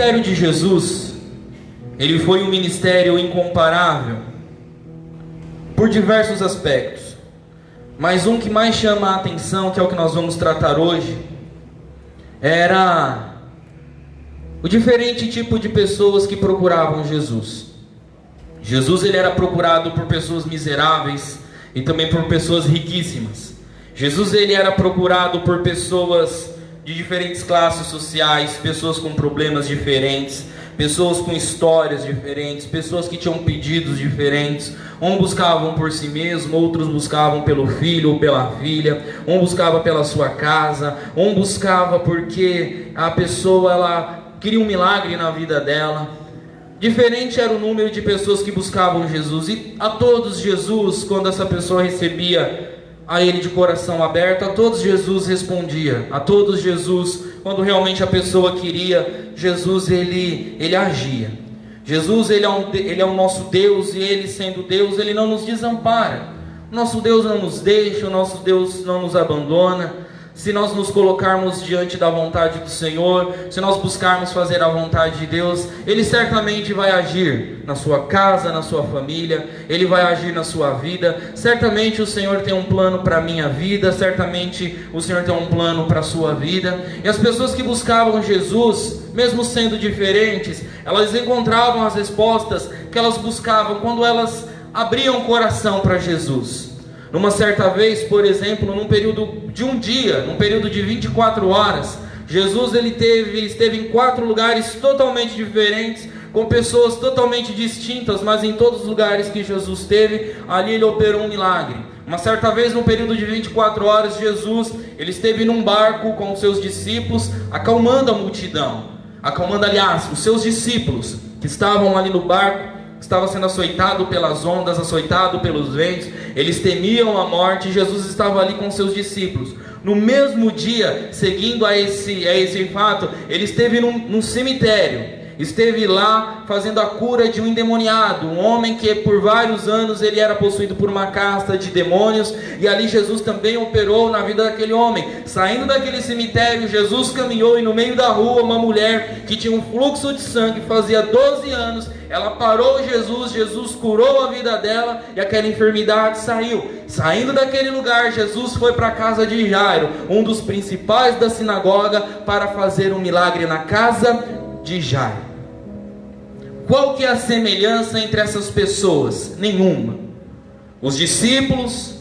ministério de Jesus, ele foi um ministério incomparável por diversos aspectos, mas um que mais chama a atenção, que é o que nós vamos tratar hoje, era o diferente tipo de pessoas que procuravam Jesus. Jesus, ele era procurado por pessoas miseráveis e também por pessoas riquíssimas. Jesus, ele era procurado por pessoas de diferentes classes sociais, pessoas com problemas diferentes, pessoas com histórias diferentes, pessoas que tinham pedidos diferentes. Um buscavam por si mesmo, outros buscavam pelo filho ou pela filha, um buscava pela sua casa, um buscava porque a pessoa, ela queria um milagre na vida dela. Diferente era o número de pessoas que buscavam Jesus, e a todos Jesus, quando essa pessoa recebia a ele de coração aberto, a todos Jesus respondia. A todos Jesus, quando realmente a pessoa queria, Jesus ele agia. Jesus ele é o nosso Deus, e ele sendo Deus, ele não nos desampara. O nosso Deus não nos deixa, o nosso Deus não nos abandona. Se nós nos colocarmos diante da vontade do Senhor, se nós buscarmos fazer a vontade de Deus, Ele certamente vai agir na sua casa, na sua família, Ele vai agir na sua vida. Certamente o Senhor tem um plano para a minha vida, certamente o Senhor tem um plano para a sua vida. E as pessoas que buscavam Jesus, mesmo sendo diferentes, elas encontravam as respostas que elas buscavam quando elas abriam o coração para Jesus. Numa certa vez, por exemplo, num período de um dia, num período de 24 horas, Jesus esteve em 4 lugares totalmente diferentes, com pessoas totalmente distintas, mas em todos os lugares que Jesus esteve, ali ele operou um milagre. Uma certa vez, num período de 24 horas, Jesus ele esteve num barco com os seus discípulos, acalmando a multidão, acalmando, aliás, os seus discípulos que estavam ali no barco, estava sendo açoitado pelas ondas, açoitado pelos ventos. Eles temiam a morte, e Jesus estava ali com seus discípulos. No mesmo dia, seguindo a esse fato, ele esteve num cemitério. Esteve lá fazendo a cura de um endemoniado, um homem que por vários anos ele era possuído por uma casta de demônios, e ali Jesus também operou na vida daquele homem. Saindo daquele cemitério, Jesus caminhou, e no meio da rua uma mulher que tinha um fluxo de sangue fazia 12 anos, ela parou Jesus curou a vida dela, e aquela enfermidade saiu. Saindo daquele lugar, Jesus foi para a casa de Jairo, um dos principais da sinagoga, para fazer um milagre na casa de Jairo. Qual que é a semelhança entre essas pessoas? Nenhuma. Os discípulos,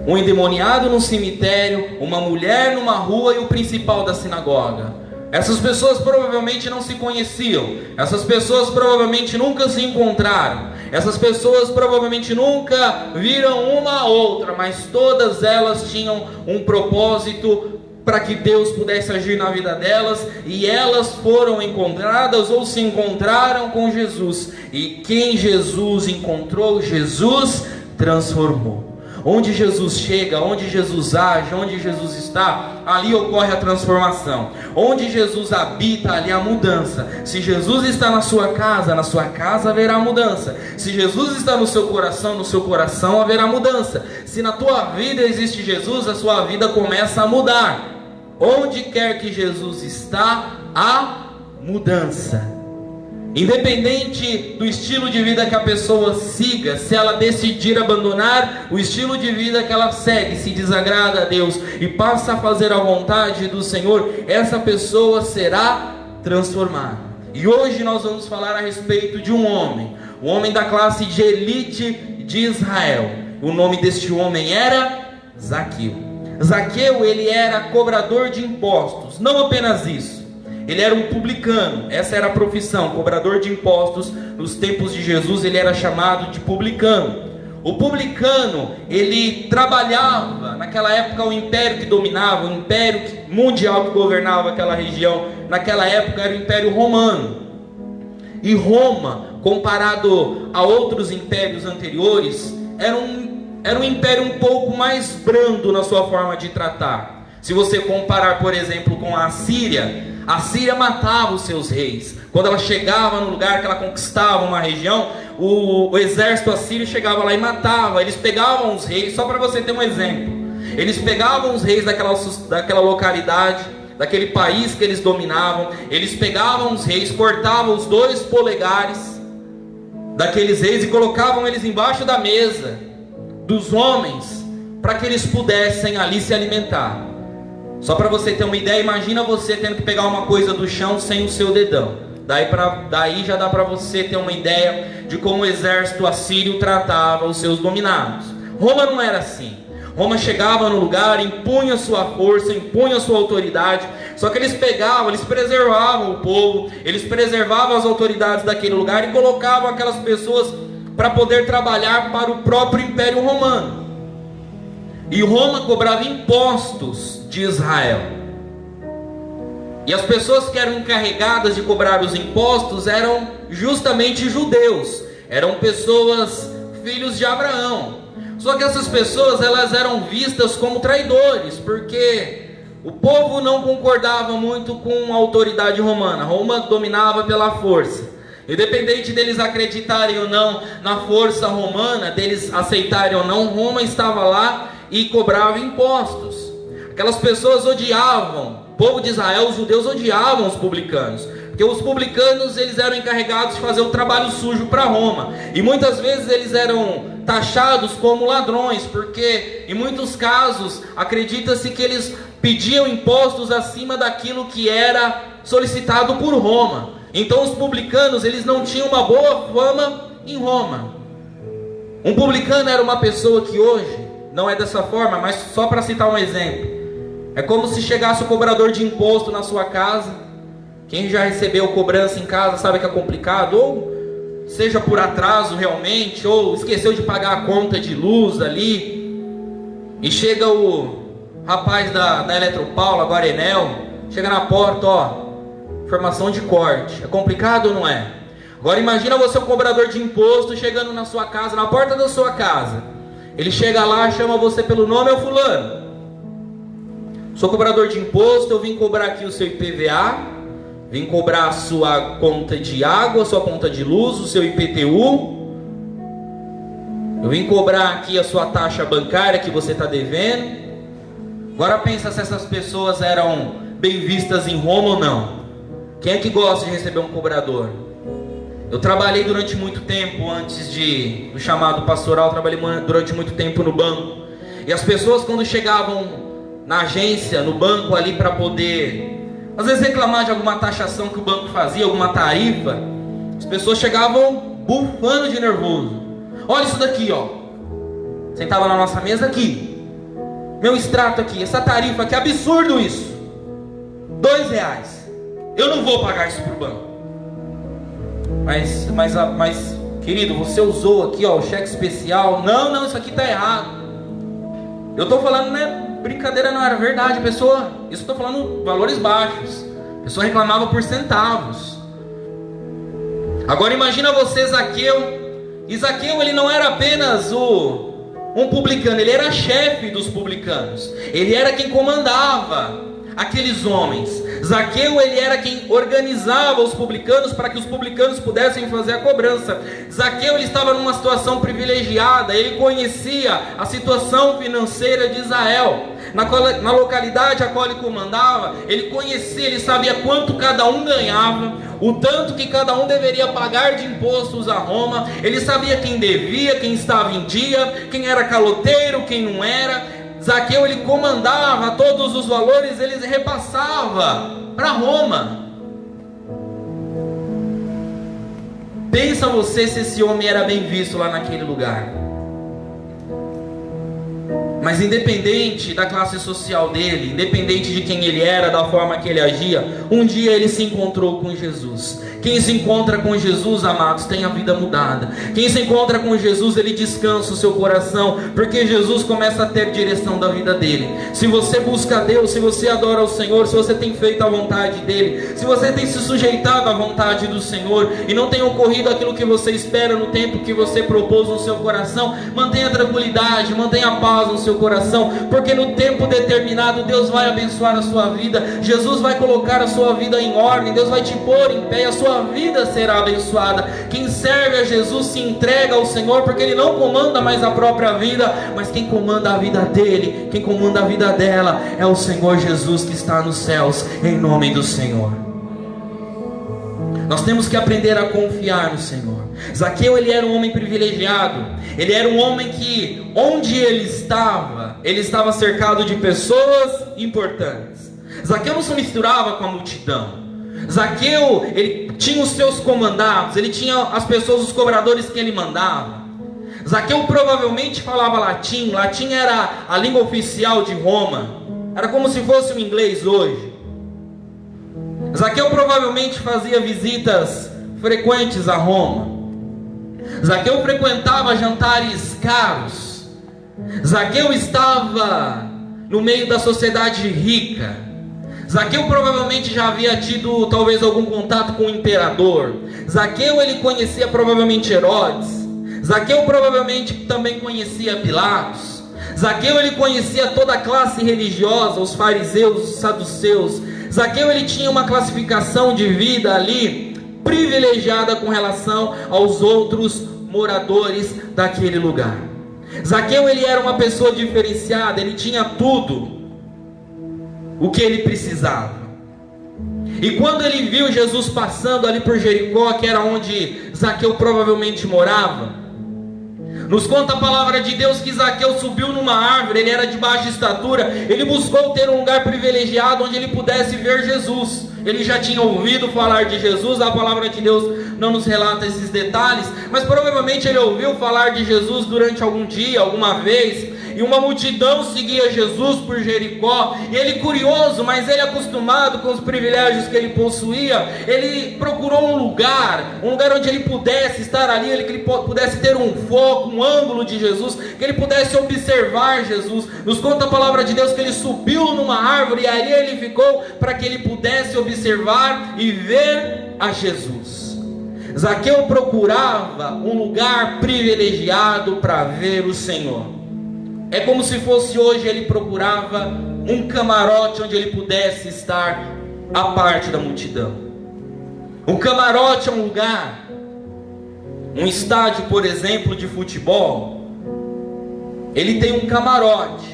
um endemoniado no cemitério, uma mulher numa rua e o principal da sinagoga. Essas pessoas provavelmente não se conheciam. Essas pessoas provavelmente nunca se encontraram. Essas pessoas provavelmente nunca viram uma a outra, mas todas elas tinham um propósito para que Deus pudesse agir na vida delas, e elas foram encontradas ou se encontraram com Jesus, e quem Jesus encontrou, Jesus transformou. Onde Jesus chega, onde Jesus age, onde Jesus está, ali ocorre a transformação. Onde Jesus habita, ali a mudança. Se Jesus está na sua casa haverá mudança. Se Jesus está no seu coração haverá mudança. Se na tua vida existe Jesus, a sua vida começa a mudar. Onde quer que Jesus está, há mudança. Independente do estilo de vida que a pessoa siga, se ela decidir abandonar o estilo de vida que ela segue, se desagrada a Deus e passa a fazer a vontade do Senhor, essa pessoa será transformada. E hoje nós vamos falar a respeito de um homem da classe de elite de Israel. O nome deste homem era Zaqueu. Zaqueu, ele era cobrador de impostos. Não apenas isso, ele era um publicano. Essa era a profissão, cobrador de impostos. Nos tempos de Jesus ele era chamado de publicano. O publicano, ele trabalhava, naquela época o império que dominava, o império mundial que governava aquela região, naquela época era o Império Romano. E Roma, comparado a outros impérios anteriores, era um império um pouco mais brando na sua forma de tratar. Se você comparar, por exemplo, com a Síria matava os seus reis. Quando ela chegava no lugar que ela conquistava uma região, o exército assírio chegava lá e matava. Eles pegavam os reis, só para você ter um exemplo, eles pegavam os reis daquela localidade, daquele país que eles dominavam. Eles pegavam os reis, cortavam os 2 polegares daqueles reis e colocavam eles embaixo da mesa dos homens, para que eles pudessem ali se alimentar. Só para você ter uma ideia, imagina você tendo que pegar uma coisa do chão sem o seu dedão. Daí já dá para você ter uma ideia de como o exército assírio tratava os seus dominados. Roma não era assim. Roma chegava no lugar, impunha sua força, impunha sua autoridade. Só que eles pegavam, eles preservavam o povo, eles preservavam as autoridades daquele lugar e colocavam aquelas pessoas para poder trabalhar para o próprio Império Romano. E Roma cobrava impostos de Israel. E as pessoas que eram encarregadas de cobrar os impostos eram justamente judeus. Eram pessoas, filhos de Abraão. Só que essas pessoas, elas eram vistas como traidores, porque o povo não concordava muito com a autoridade romana. Roma dominava pela força. Independente deles acreditarem ou não na força romana, deles aceitarem ou não, Roma estava lá e cobrava impostos. Aquelas pessoas odiavam, o povo de Israel, os judeus odiavam os publicanos, porque os publicanos, eles eram encarregados de fazer o trabalho sujo para Roma, e muitas vezes eles eram taxados como ladrões, porque em muitos casos acredita-se que eles pediam impostos acima daquilo que era solicitado por Roma. Então os publicanos, eles não tinham uma boa fama em Roma. Um publicano era uma pessoa que hoje não é dessa forma, mas só para citar um exemplo, é como se chegasse o cobrador de imposto na sua casa. Quem já recebeu cobrança em casa sabe que é complicado, ou seja por atraso realmente, ou esqueceu de pagar a conta de luz ali, e chega o rapaz da Eletropaulo, agora Enel, chega na porta, ó, informação de corte. É complicado ou não é? Agora imagina você, um cobrador de imposto, chegando na sua casa, na porta da sua casa. Ele chega lá, chama você pelo nome: "Ô fulano, sou cobrador de imposto, eu vim cobrar aqui o seu IPVA, vim cobrar a sua conta de água, a sua conta de luz, o seu IPTU, eu vim cobrar aqui a sua taxa bancária que você está devendo." Agora pensa se essas pessoas eram bem vistas em Roma ou não. Quem é que gosta de receber um cobrador? Eu trabalhei durante muito tempo, antes do chamado pastoral, trabalhei durante muito tempo no banco. E as pessoas, quando chegavam na agência, no banco ali, para poder, às vezes, reclamar de alguma taxação que o banco fazia, alguma tarifa, as pessoas chegavam bufando de nervoso. "Olha isso daqui, ó. Sentava na nossa mesa aqui. Meu extrato aqui, essa tarifa, que absurdo isso. R$2. Eu não vou pagar isso pro banco." Mas, querido, você usou aqui, ó, o cheque especial. Não, isso aqui tá errado. Eu tô falando, né, brincadeira, não era verdade, pessoa. Isso eu tô falando valores baixos. A pessoa reclamava por centavos. Agora imagina você, Zaqueu. E Zaqueu, ele não era apenas um publicano, ele era chefe dos publicanos. Ele era quem comandava aqueles homens. Zaqueu, ele era quem organizava os publicanos para que os publicanos pudessem fazer a cobrança. Zaqueu, ele estava numa situação privilegiada, ele conhecia a situação financeira de Israel. Na localidade a qual ele comandava, ele conhecia, ele sabia quanto cada um ganhava, o tanto que cada um deveria pagar de impostos a Roma. Ele sabia quem devia, quem estava em dia, quem era caloteiro, quem não era. Zaqueu, ele comandava todos os valores, ele repassava para Roma. Pensa você se esse homem era bem visto lá naquele lugar. Mas independente da classe social dele, independente de quem ele era, da forma que ele agia, um dia ele se encontrou com Jesus. Quem se encontra com Jesus, amados, tem a vida mudada. Quem se encontra com Jesus, ele descansa o seu coração, porque Jesus começa a ter direção da vida dele. Se você busca a Deus, se você adora o Senhor, se você tem feito a vontade dele, se você tem se sujeitado à vontade do Senhor e não tem ocorrido aquilo que você espera no tempo que você propôs no seu coração, mantenha tranquilidade, mantenha paz no seu seu coração, porque no tempo determinado Deus vai abençoar a sua vida, Jesus vai colocar a sua vida em ordem, Deus vai te pôr em pé e a sua vida será abençoada. Quem serve a Jesus se entrega ao Senhor, porque Ele não comanda mais a própria vida, mas quem comanda a vida dele, quem comanda a vida dela é o Senhor Jesus que está nos céus, em nome do Senhor. Nós temos que aprender a confiar no Senhor. Zaqueu, ele era um homem privilegiado. Ele era um homem que, onde ele estava cercado de pessoas importantes. Zaqueu não se misturava com a multidão. Zaqueu, ele tinha os seus comandados, ele tinha as pessoas, os cobradores que ele mandava. Zaqueu provavelmente falava latim. Latim era a língua oficial de Roma. Era como se fosse o inglês hoje. Zaqueu provavelmente fazia visitas frequentes a Roma. Zaqueu frequentava jantares caros. Zaqueu estava no meio da sociedade rica. Zaqueu provavelmente já havia tido talvez algum contato com o imperador. Zaqueu, ele conhecia provavelmente Herodes. Zaqueu provavelmente também conhecia Pilatos. Zaqueu, ele conhecia toda a classe religiosa, os fariseus, os saduceus. Zaqueu, ele tinha uma classificação de vida ali privilegiada com relação aos outros moradores daquele lugar. Zaqueu, ele era uma pessoa diferenciada, ele tinha tudo o que ele precisava. E quando ele viu Jesus passando ali por Jericó, que era onde Zaqueu provavelmente morava, nos conta a palavra de Deus que Zaqueu subiu numa árvore, ele era de baixa estatura, ele buscou ter um lugar privilegiado onde ele pudesse ver Jesus. Ele já tinha ouvido falar de Jesus, a palavra de Deus não nos relata esses detalhes, mas provavelmente ele ouviu falar de Jesus durante algum dia, alguma vez, e uma multidão seguia Jesus por Jericó, e ele curioso, mas ele acostumado com os privilégios que ele possuía, ele procurou um lugar onde ele pudesse estar ali, que ele pudesse ter um foco, um ângulo de Jesus, que ele pudesse observar Jesus. Nos conta a palavra de Deus que ele subiu numa árvore, e ali ele ficou para que ele pudesse observar e ver a Jesus. Zaqueu procurava um lugar privilegiado para ver o Senhor. É como se fosse hoje ele procurava um camarote onde ele pudesse estar à parte da multidão. Um camarote é um lugar, um estádio, por exemplo, de futebol, ele tem um camarote.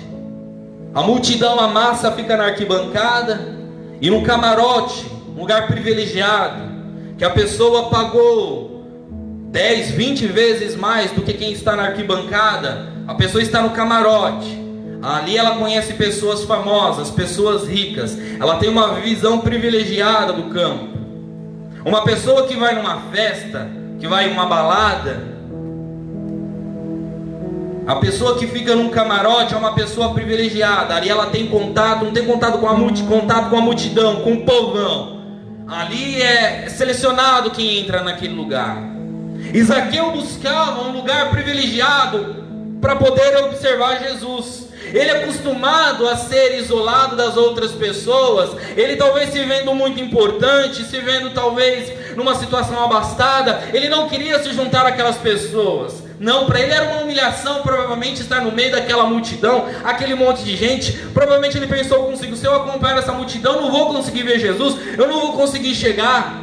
A multidão, a massa fica na arquibancada, e no camarote, um lugar privilegiado, que a pessoa pagou 10, 20 vezes mais do que quem está na arquibancada. A pessoa está no camarote, ali ela conhece pessoas famosas, pessoas ricas, ela tem uma visão privilegiada do campo. Uma pessoa que vai numa festa, que vai em uma balada, a pessoa que fica num camarote é uma pessoa privilegiada. Ali ela tem contato, não tem contato com a multidão, com o povão. Ali é selecionado quem entra naquele lugar. E Zaqueu buscava um lugar privilegiado para poder observar Jesus. Ele acostumado a ser isolado das outras pessoas, ele talvez se vendo muito importante, se vendo talvez numa situação abastada, ele não queria se juntar àquelas pessoas. Não, para ele era uma humilhação provavelmente estar no meio daquela multidão, aquele monte de gente. Provavelmente ele pensou consigo: se eu acompanhar essa multidão, não vou conseguir ver Jesus, eu não vou conseguir chegar.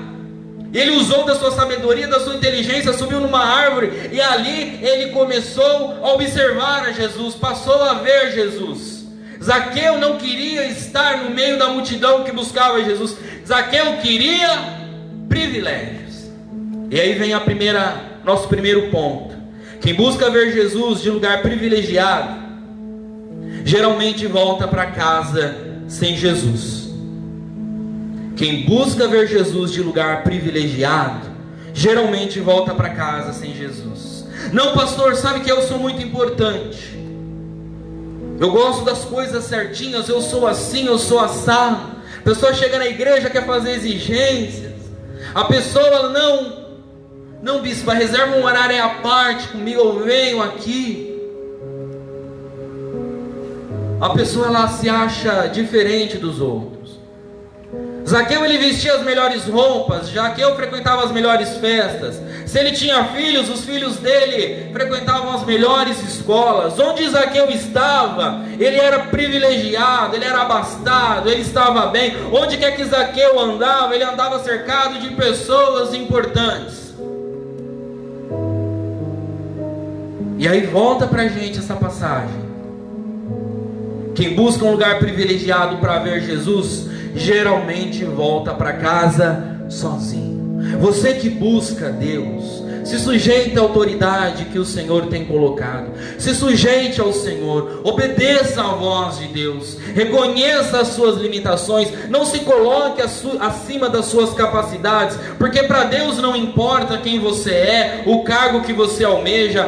Ele usou da sua sabedoria, da sua inteligência, subiu numa árvore, e ali ele começou a observar a Jesus, passou a ver Jesus. Zaqueu não queria estar no meio da multidão que buscava Jesus. Zaqueu queria privilégios. E aí vem nosso primeiro ponto. Quem busca ver Jesus de lugar privilegiado, geralmente volta para casa sem Jesus. Quem busca ver Jesus de lugar privilegiado, geralmente volta para casa sem Jesus. Não, pastor, sabe que eu sou muito importante, eu gosto das coisas certinhas, eu sou assim, eu sou assado. A pessoa chega na igreja, quer fazer exigências. A pessoa, não bispo, reserva um horário à parte comigo, eu venho aqui. A pessoa, ela se acha diferente dos outros. Zaqueu, ele vestia as melhores roupas. Zaqueu frequentava as melhores festas. Se ele tinha filhos, os filhos dele frequentavam as melhores escolas. Onde Zaqueu estava, ele era privilegiado, ele era abastado, ele estava bem. Onde quer que Zaqueu andava, ele andava cercado de pessoas importantes. E aí volta pra gente essa passagem. Quem busca um lugar privilegiado para ver Jesus, geralmente volta para casa sozinho. Você que busca Deus, se sujeite à autoridade que o Senhor tem colocado. Se sujeite ao Senhor, obedeça à voz de Deus, reconheça as suas limitações, não se coloque acima das suas capacidades, porque para Deus não importa quem você é, o cargo que você almeja,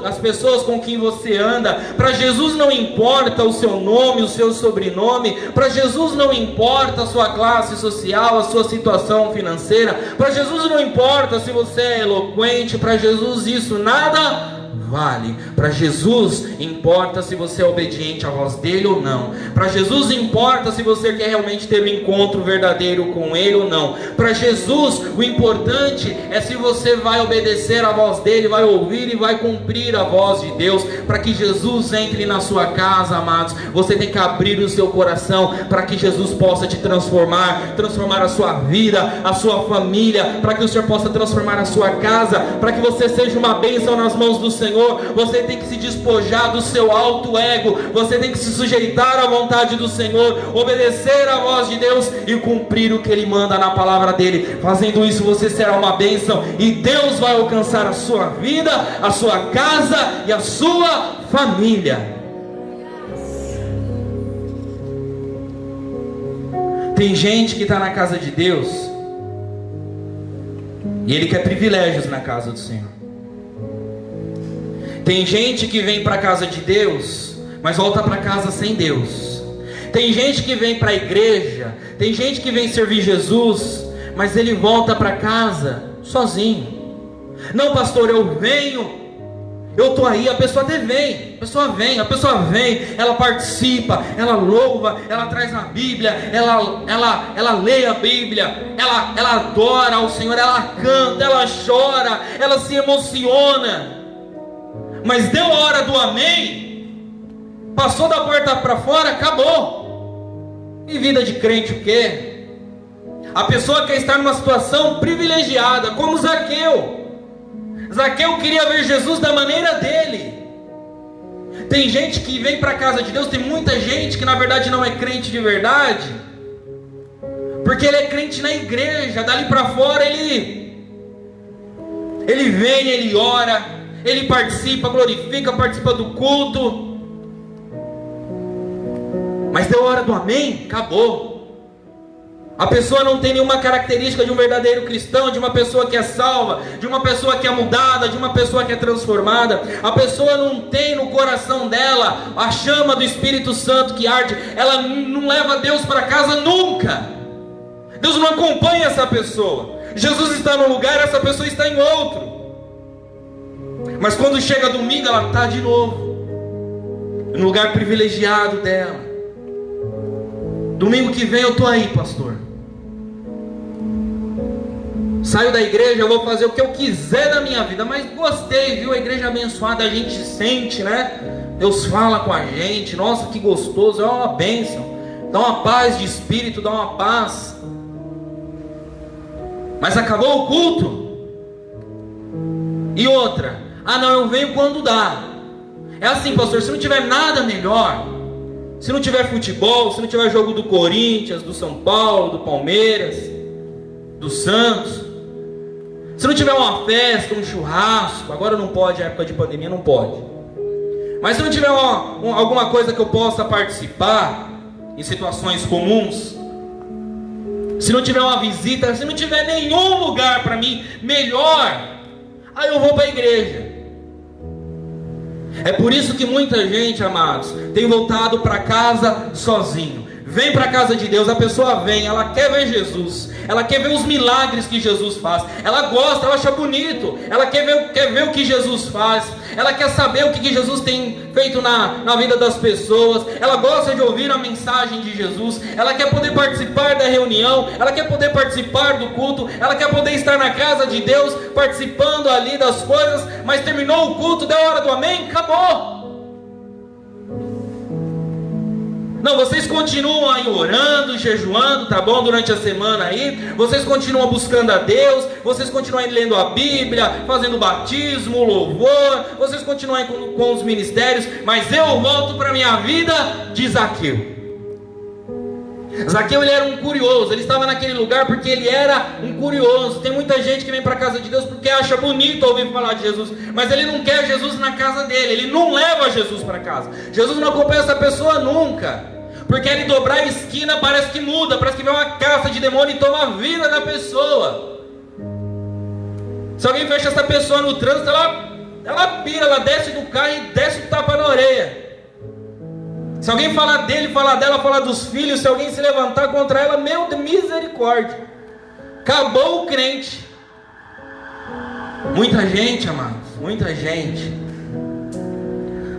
as pessoas com quem você anda. Para Jesus não importa o seu nome, o seu sobrenome. Para Jesus não importa a sua classe social, a sua situação financeira. Para Jesus não importa se você é eloquente. Para Jesus isso nada vale. Para Jesus importa se você é obediente à voz dele ou não. Para Jesus importa se você quer realmente ter um encontro verdadeiro com ele ou não. Para Jesus o importante é se você vai obedecer à voz dele, vai ouvir e vai cumprir a voz de Deus. Para que Jesus entre na sua casa, amados, você tem que abrir o seu coração para que Jesus possa te transformar a sua vida, a sua família, para que o Senhor possa transformar a sua casa, para que você seja uma bênção nas mãos do Senhor. Você tem que se despojar do seu alto ego, você tem que se sujeitar à vontade do Senhor, obedecer à voz de Deus e cumprir o que Ele manda na palavra dEle. Fazendo isso, você será uma bênção e Deus vai alcançar a sua vida, a sua casa e a sua família. Tem gente que está na casa de Deus e ele quer privilégios na casa do Senhor. Tem gente que vem para a casa de Deus, mas volta para casa sem Deus. Tem gente que vem para a igreja, tem gente que vem servir Jesus, mas ele volta para casa sozinho. Não, pastor, eu venho, eu estou aí. A pessoa até vem, a pessoa vem, ela participa, ela louva, ela traz a Bíblia, ela lê a Bíblia, ela adora ao Senhor, ela canta, ela chora, ela se emociona. Mas deu a hora do amém, passou da porta para fora, acabou. E vida de crente o quê? A pessoa quer estar numa situação privilegiada, como Zaqueu. Zaqueu queria ver Jesus da maneira dele. Tem gente que vem para a casa de Deus, tem muita gente que na verdade não é crente de verdade, porque ele é crente na igreja. Dali para fora ele vem, ele ora, ele participa, glorifica, participa do culto, mas deu a hora do amém, acabou. A pessoa não tem nenhuma característica de um verdadeiro cristão, de uma pessoa que é salva, de uma pessoa que é mudada, de uma pessoa que é transformada. A pessoa não tem no coração dela a chama do Espírito Santo que arde. Ela não leva Deus para casa nunca. Deus não acompanha essa pessoa. Jesus está num lugar, essa pessoa está em outro. Mas quando chega domingo, ela está de novo no lugar privilegiado dela. Domingo que vem eu estou aí, pastor. Saio da igreja, eu vou fazer o que eu quiser da minha vida. Mas gostei, viu? A igreja abençoada, a gente sente, né? Deus fala com a gente. Nossa, que gostoso, é uma bênção. Dá uma paz de espírito, dá uma paz. Mas acabou o culto. E outra, ah não, eu venho quando dá. É assim, pastor, se não tiver nada melhor, se não tiver futebol, se não tiver jogo do Corinthians, do São Paulo, do Palmeiras, do Santos, se não tiver uma festa, um churrasco, agora não pode, época de pandemia não pode, mas se não tiver alguma coisa que eu possa participar, em situações comuns, se não tiver uma visita, se não tiver nenhum lugar para mim melhor, aí eu vou para a igreja. É por isso que muita gente, amados, tem voltado para casa sozinho. vem para a casa de Deus, a pessoa vem, ela quer ver Jesus, ela quer ver os milagres que Jesus faz, ela gosta, ela acha bonito, ela quer ver o que Jesus faz, ela quer saber o que Jesus tem feito na vida das pessoas, ela gosta de ouvir a mensagem de Jesus, ela quer poder participar da reunião, ela quer poder participar do culto, ela quer poder estar na casa de Deus, participando ali das coisas, mas terminou o culto, deu a hora do amém, acabou. Não, vocês continuam aí orando, jejuando, tá bom? Durante a semana aí, vocês continuam buscando a Deus, vocês continuam lendo a Bíblia, fazendo batismo, louvor, vocês continuam aí com os ministérios, mas eu volto para a minha vida de Zaqueu. Zaqueu, ele era um curioso, ele estava naquele lugar porque ele era um curioso. Tem muita gente que vem para a casa de Deus porque acha bonito ouvir falar de Jesus, mas ele não quer Jesus na casa dele, ele não leva Jesus para casa. Jesus não acompanha essa pessoa nunca, porque ele dobrar a esquina parece que muda, parece que vem uma caça de demônio e toma a vida da pessoa. Se alguém fecha essa pessoa no trânsito, ela pira, ela desce do carro e desce o tapa na orelha. Se alguém falar dele, falar dela, falar dos filhos, se alguém se levantar contra ela, meu Deus, misericórdia, acabou o crente. Muita gente, amados, muita gente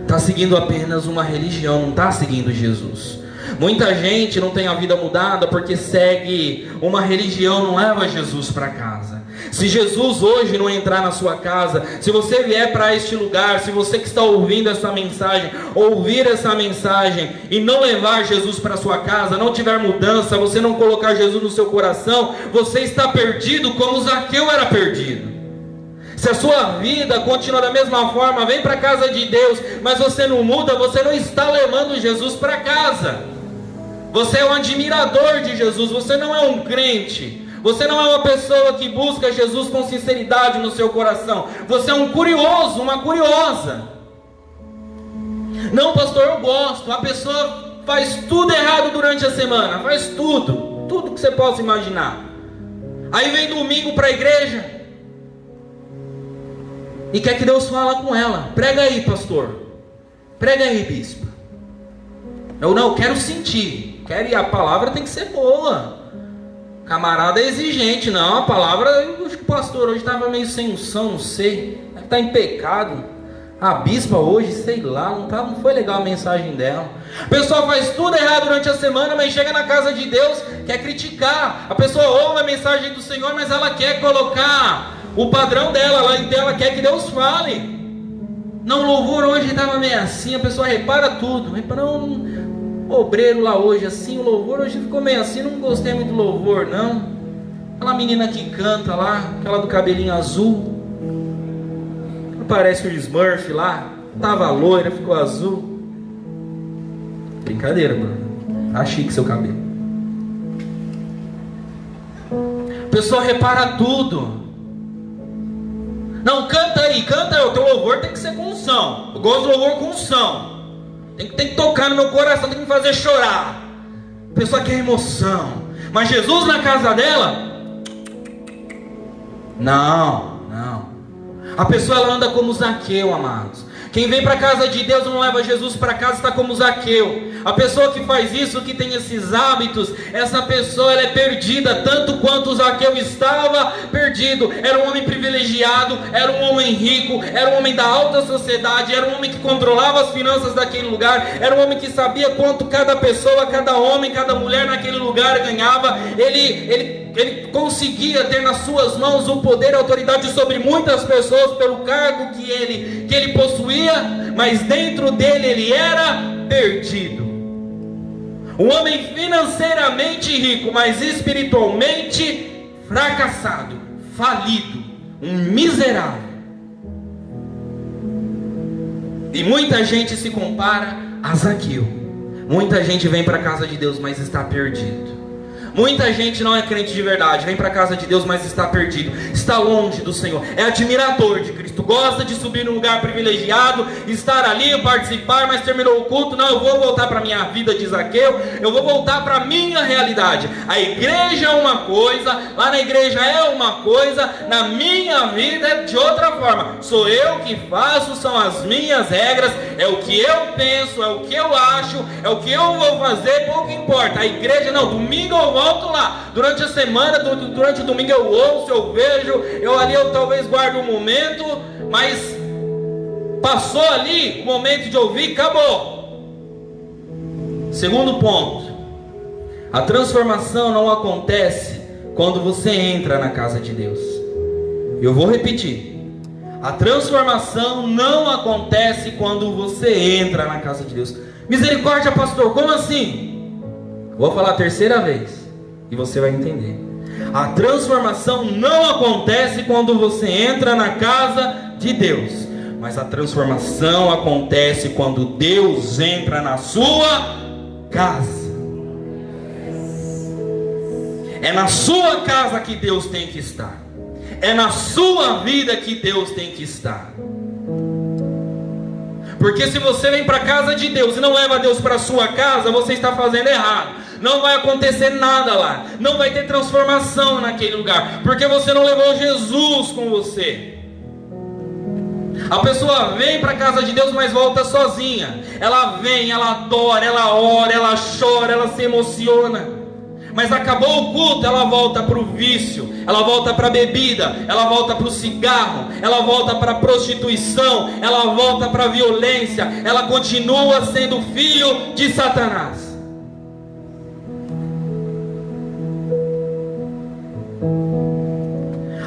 está seguindo apenas uma religião, não está seguindo Jesus. Muita gente não tem a vida mudada porque segue uma religião, não leva Jesus para casa. Se Jesus hoje não entrar na sua casa, se você vier para este lugar, se você que está ouvindo essa mensagem, ouvir essa mensagem e não levar Jesus para sua casa, não tiver mudança, você não colocar Jesus no seu coração, você está perdido como Zaqueu era perdido. Se a sua vida continua da mesma forma, vem para a casa de Deus, mas você não muda, você não está levando Jesus para casa. Você é um admirador de Jesus, você não é um crente. Você não é uma pessoa que busca Jesus com sinceridade no seu coração. Você é um curioso, uma curiosa. Não, pastor, eu gosto. A pessoa faz tudo errado durante a semana, faz tudo que você possa imaginar. Aí vem domingo para a igreja e quer que Deus fale com ela. Prega aí, pastor. Prega aí, bispo. Eu não quero sentir. E a palavra tem que ser boa. Camarada é exigente. Não, a palavra, eu acho que o pastor hoje estava meio sem unção, não sei. Deve estar em pecado. A bispa hoje, sei lá, não foi legal a mensagem dela. A pessoa faz tudo errado durante a semana, mas chega na casa de Deus, quer criticar. A pessoa ouve a mensagem do Senhor, mas ela quer colocar o padrão dela, ela quer que Deus fale. Não, o louvor hoje estava meio assim, a pessoa repara tudo. Repara, obreiro lá hoje assim, o louvor hoje ficou meio assim, não gostei muito do louvor não. Aquela menina que canta lá, aquela do cabelinho azul, parece o Smurf lá, tava loira, ficou azul. Brincadeira, mano, tá chique seu cabelo. A pessoa repara tudo. Não, canta aí, o teu louvor tem que ser com unção. Eu gosto do louvor com unção. Tem que tocar no meu coração, tem que me fazer chorar. A pessoa quer emoção. Mas Jesus na casa dela? Não. A pessoa ela anda como Zaqueu, amados. Quem vem para a casa de Deus não leva Jesus para casa, está como Zaqueu. A pessoa que faz isso, que tem esses hábitos, essa pessoa ela é perdida, tanto quanto Zaqueu estava perdido. Era um homem privilegiado, era um homem rico, era um homem da alta sociedade, era um homem que controlava as finanças daquele lugar, era um homem que sabia quanto cada pessoa, cada homem, cada mulher naquele lugar ganhava. Ele conseguia ter nas suas mãos o poder e a autoridade sobre muitas pessoas pelo cargo que ele possuía, mas dentro dele ele era perdido. Um homem financeiramente rico, mas espiritualmente fracassado, falido, um miserável. E muita gente se compara a Zaqueu. Muita gente vem para a casa de Deus, mas está perdido. Muita gente não é crente de verdade, vem para a casa de Deus, mas está perdido, está longe do Senhor, é admirador de Cristo, gosta de subir num lugar privilegiado, estar ali, participar, mas terminou o culto, não, eu vou voltar para a minha vida de Zaqueu, eu vou voltar para a minha realidade. A igreja é uma coisa, lá na igreja é uma coisa, na minha vida é de outra forma, sou eu que faço, são as minhas regras, é o que eu penso, é o que eu acho, é o que eu vou fazer, pouco importa. A igreja não, domingo eu volto lá, durante a semana, durante o domingo eu ouço, eu vejo, eu talvez guardo um momento, mas passou ali o momento de ouvir, acabou. Segundo ponto, a transformação não acontece quando você entra na casa de Deus. Eu vou repetir, a transformação não acontece quando você entra na casa de Deus. Misericórdia, pastor, como assim? Vou falar a terceira vez e você vai entender. A transformação não acontece quando você entra na casa de Deus, mas a transformação acontece quando Deus entra na sua casa. É na sua casa que Deus tem que estar, é na sua vida que Deus tem que estar. Porque se você vem para a casa de Deus e não leva Deus para a sua casa, você está fazendo errado. Não vai acontecer nada lá, não vai ter transformação naquele lugar, porque você não levou Jesus com você. A pessoa vem para a casa de Deus, mas volta sozinha. Ela vem, ela adora, ela ora, ela chora, ela se emociona. Mas acabou o culto, ela volta para o vício, ela volta para a bebida, ela volta para o cigarro, ela volta para a prostituição, ela volta para a violência, ela continua sendo filho de Satanás.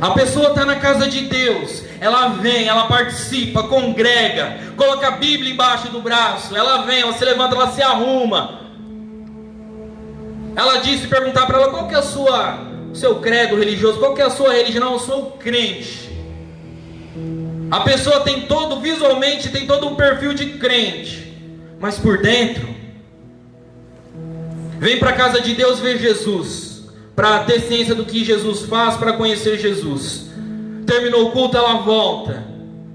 A pessoa está na casa de Deus, ela vem, ela participa, congrega, coloca a Bíblia embaixo do braço, ela vem, ela se levanta, ela se arruma. Ela disse, perguntar para ela, qual que é o seu credo religioso, qual que é a sua religião? Eu sou crente. A pessoa visualmente tem todo um perfil de crente, mas por dentro, vem para a casa de Deus ver Jesus, para ter ciência do que Jesus faz, para conhecer Jesus. Terminou o culto, ela volta,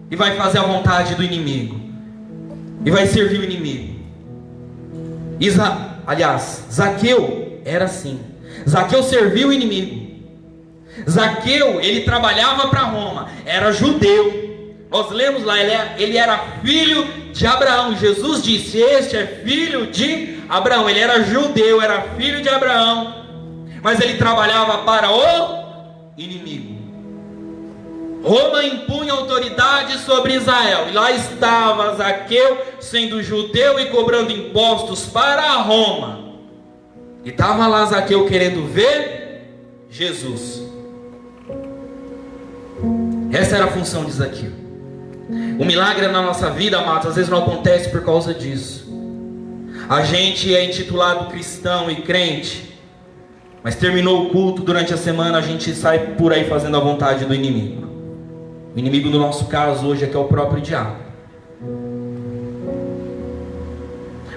e vai fazer a vontade do inimigo, e vai servir o inimigo. Zaqueu era assim. Zaqueu serviu o inimigo. Zaqueu, ele trabalhava para Roma, era judeu. Nós lemos lá, ele era filho de Abraão. Jesus disse, este é filho de Abraão. Ele era judeu, era filho de Abraão, mas ele trabalhava para o inimigo. Roma impunha autoridade sobre Israel, e lá estava Zaqueu, sendo judeu e cobrando impostos para Roma. E estava lá Zaqueu querendo ver Jesus. Essa era a função de Zaqueu. O milagre na nossa vida, amados, às vezes não acontece por causa disso. A gente é intitulado cristão e crente, mas terminou o culto, durante a semana a gente sai por aí fazendo a vontade do inimigo. O inimigo no nosso caso hoje é que é o próprio diabo.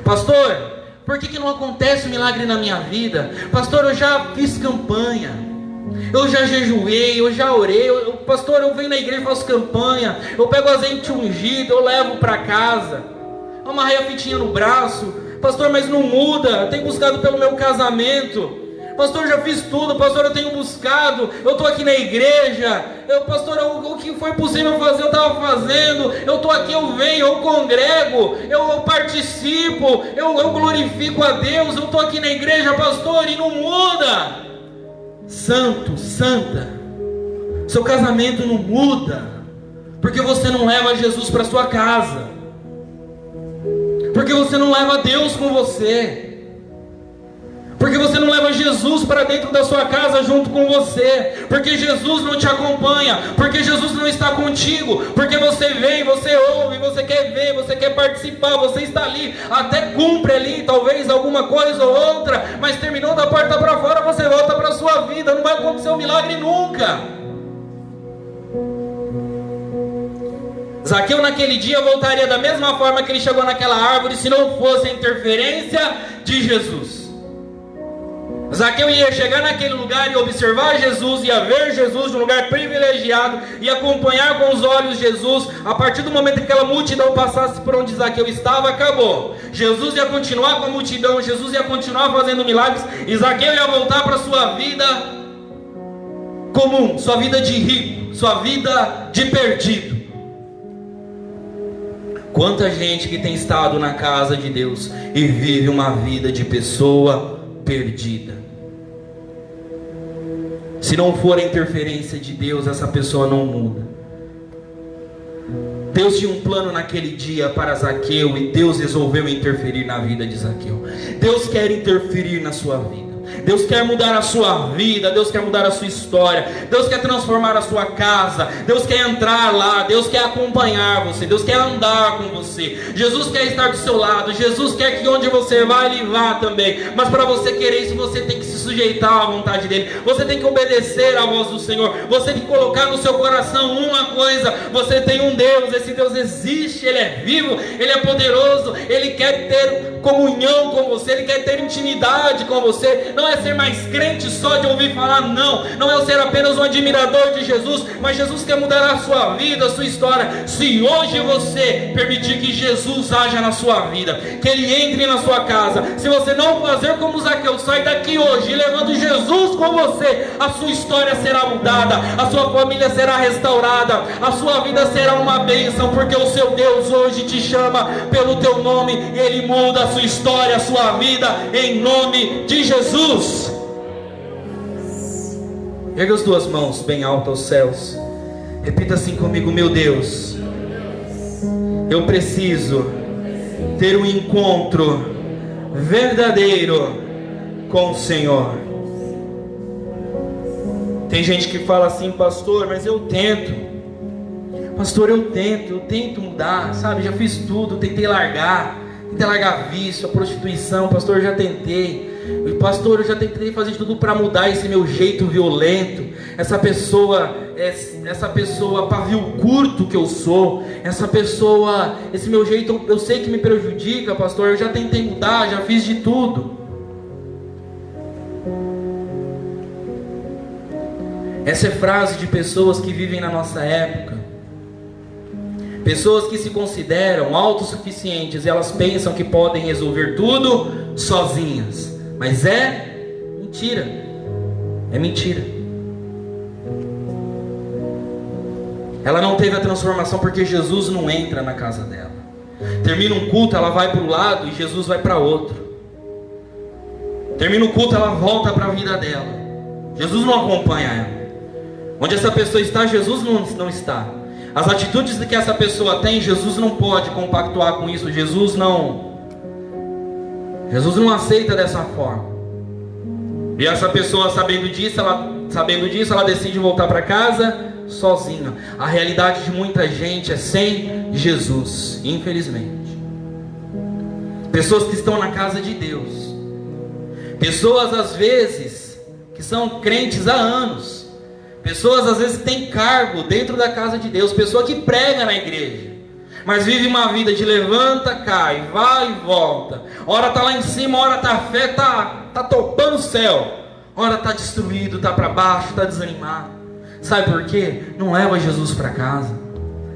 Pastor, por que não acontece o milagre na minha vida? Pastor, eu já fiz campanha, eu já jejuei, eu já orei, pastor, eu venho na igreja e faço campanha, eu pego azeite ungido, eu levo para casa, amarrei a fitinha no braço, pastor, mas não muda, eu tenho buscado pelo meu casamento. Pastor, eu já fiz tudo, pastor, eu tenho buscado, eu estou aqui na igreja, pastor, o que foi possível fazer, eu estava fazendo, eu estou aqui, eu venho, eu congrego, eu participo, eu glorifico a Deus, eu estou aqui na igreja, pastor, e não muda. Santo, santa, seu casamento não muda, porque você não leva Jesus para sua casa, porque você não leva Deus com você, porque você não leva Jesus para dentro da sua casa junto com você, porque Jesus não te acompanha, porque Jesus não está contigo, porque você vem, você ouve, você quer ver, você quer participar, você está ali, até cumpre ali talvez alguma coisa ou outra, mas terminou da porta para fora, você volta para a sua vida, não vai acontecer um milagre nunca. Zaqueu naquele dia voltaria da mesma forma que ele chegou naquela árvore, se não fosse a interferência de Jesus. Zaqueu ia chegar naquele lugar e observar Jesus, ia ver Jesus de um lugar privilegiado, ia acompanhar com os olhos Jesus. A partir do momento que aquela multidão passasse por onde Zaqueu estava, acabou. Jesus ia continuar com a multidão, Jesus ia continuar fazendo milagres, e Zaqueu ia voltar para a sua vida comum, sua vida de rico, sua vida de perdido. Quanta gente que tem estado na casa de Deus e vive uma vida de pessoa perdida. Se não for a interferência de Deus, essa pessoa não muda. Deus tinha um plano naquele dia para Zaqueu, e Deus resolveu interferir na vida de Zaqueu. Deus quer interferir na sua vida. Deus quer mudar a sua vida, Deus quer mudar a sua história, Deus quer transformar a sua casa, Deus quer entrar lá, Deus quer acompanhar você, Deus quer andar com você, Jesus quer estar do seu lado, Jesus quer que onde você vai, Ele vá também. Mas para você querer isso, você tem que se sujeitar à vontade dEle, você tem que obedecer à voz do Senhor, você tem que colocar no seu coração uma coisa: você tem um Deus, esse Deus existe, Ele é vivo, Ele é poderoso, Ele quer ter comunhão com você, Ele quer ter intimidade com você. Não é ser mais crente só de ouvir falar, não é ser apenas um admirador de Jesus, mas Jesus quer mudar a sua vida, a sua história. Se hoje você permitir que Jesus haja na sua vida, que Ele entre na sua casa, se você não fazer como Zaqueu, sai daqui hoje e levando Jesus com você, a sua história será mudada, a sua família será restaurada, a sua vida será uma bênção, porque o seu Deus hoje te chama pelo teu nome e Ele muda a sua história, a sua vida, em nome de Jesus. Erga as duas mãos bem alto aos céus, repita assim comigo: meu Deus, eu preciso ter um encontro verdadeiro com o Senhor. Tem gente que fala assim: pastor, mas eu tento, pastor, eu tento mudar, sabe, já fiz tudo, tentei largar vício, a prostituição, pastor, eu já tentei, pastor, eu já tentei fazer de tudo para mudar esse meu jeito violento, essa pessoa pavio curto que eu sou, esse meu jeito, eu sei que me prejudica, pastor, eu já tentei mudar, já fiz de tudo. Essa é frase de pessoas que vivem na nossa época. Pessoas que se consideram autossuficientes, e elas pensam que podem resolver tudo sozinhas. Mas é mentira. É mentira. Ela não teve a transformação porque Jesus não entra na casa dela. Termina um culto, ela vai para um lado e Jesus vai para outro. Termina o culto, ela volta para a vida dela. Jesus não acompanha ela. Onde essa pessoa está, Jesus não está. As atitudes que essa pessoa tem, Jesus não pode compactuar com isso. Jesus não aceita dessa forma. E essa pessoa, sabendo disso, ela decide voltar para casa sozinha. A realidade de muita gente é sem Jesus, infelizmente. Pessoas que estão na casa de Deus, pessoas às vezes que são crentes há anos, pessoas às vezes que têm cargo dentro da casa de Deus, pessoa que prega na igreja, mas vive uma vida de levanta, cai, vai e volta. Ora está lá em cima, ora está a fé, tá topando o céu, ora está destruído, está para baixo, está desanimado. Sabe por quê? Não leva Jesus para casa.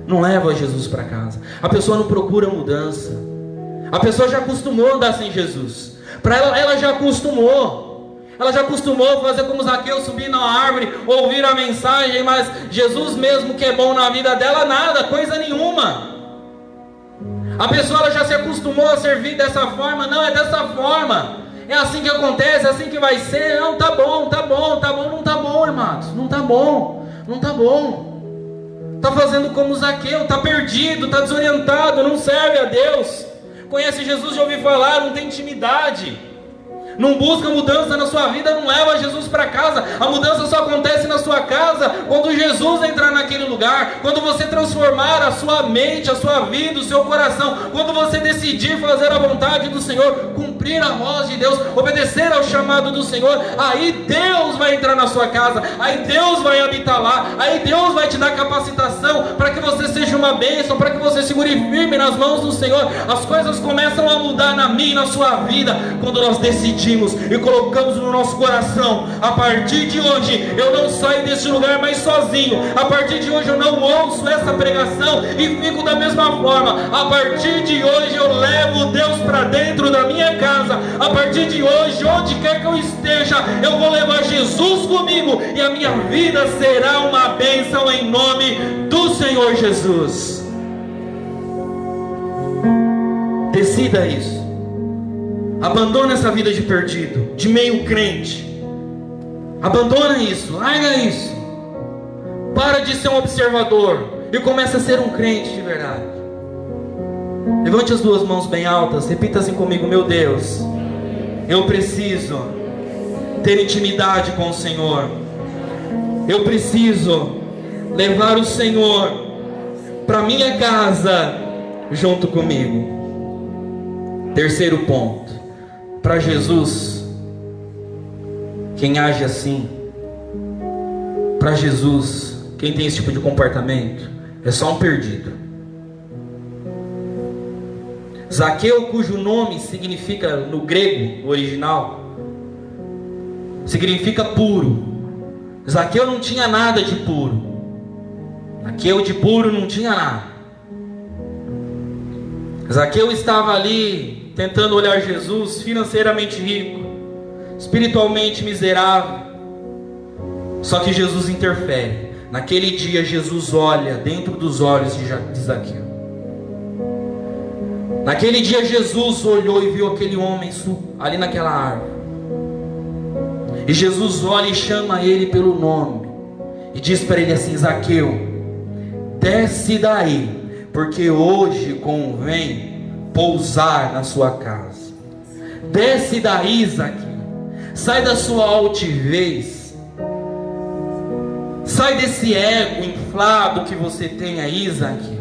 Não leva Jesus para casa. A pessoa não procura mudança. A pessoa já acostumou a andar sem Jesus. Para ela já acostumou. Ela já acostumou a fazer como Zaqueu, subir na árvore, ouvir a mensagem, mas Jesus mesmo que é bom na vida dela, nada, coisa nenhuma. A pessoa ela já se acostumou a servir dessa forma. Não é dessa forma, é assim que acontece, é assim que vai ser. Não, tá bom, não tá bom, irmãos, não tá bom. Tá fazendo como Zaqueu, tá perdido, tá desorientado, não serve a Deus. Conhece Jesus de ouvir falar, não tem intimidade, não busca mudança na sua vida, não leva Jesus para casa. A mudança só acontece na sua casa quando Jesus entrar naquele lugar, quando você transformar a sua mente, a sua vida, o seu coração, quando você decidir fazer a vontade do Senhor, cumprir cumprir a voz de Deus, obedecer ao chamado do Senhor, aí Deus vai entrar na sua casa, aí Deus vai habitar lá, aí Deus vai te dar capacitação para que você seja uma bênção, para que você segure firme nas mãos do Senhor. As coisas começam a mudar na minha e na sua vida quando nós decidimos e colocamos no nosso coração: a partir de hoje eu não saio desse lugar mais sozinho, a partir de hoje eu não ouço essa pregação e fico da mesma forma, a partir de hoje eu levo Deus para dentro da minha casa, a partir de hoje, onde quer que eu esteja, eu vou levar Jesus comigo e a minha vida será uma bênção em nome do Senhor Jesus. Decida isso. Abandona essa vida de perdido, de meio crente. Abandona isso, larga isso. Para de ser um observador e começa a ser um crente de verdade. Levante as duas mãos bem altas, repita assim comigo: meu Deus, eu preciso ter intimidade com o Senhor. Eu preciso levar o Senhor para minha casa junto comigo. Terceiro ponto: para Jesus, quem age assim, para Jesus, quem tem esse tipo de comportamento, é só um perdido. Zaqueu, cujo nome significa, no grego, no original, significa puro. Zaqueu não tinha nada de puro. Zaqueu de puro não tinha nada. Zaqueu estava ali tentando olhar Jesus, financeiramente rico, espiritualmente miserável. Só que Jesus interfere. Naquele dia Jesus olha dentro dos olhos de Zaqueu. Naquele dia Jesus olhou e viu aquele homem ali naquela árvore. E Jesus olha e chama ele pelo nome e diz para ele assim: Zaqueu, desce daí, porque hoje convém pousar na sua casa. Desce daí, Zaqueu. Sai da sua altivez. Sai desse ego inflado que você tem aí, Zaqueu.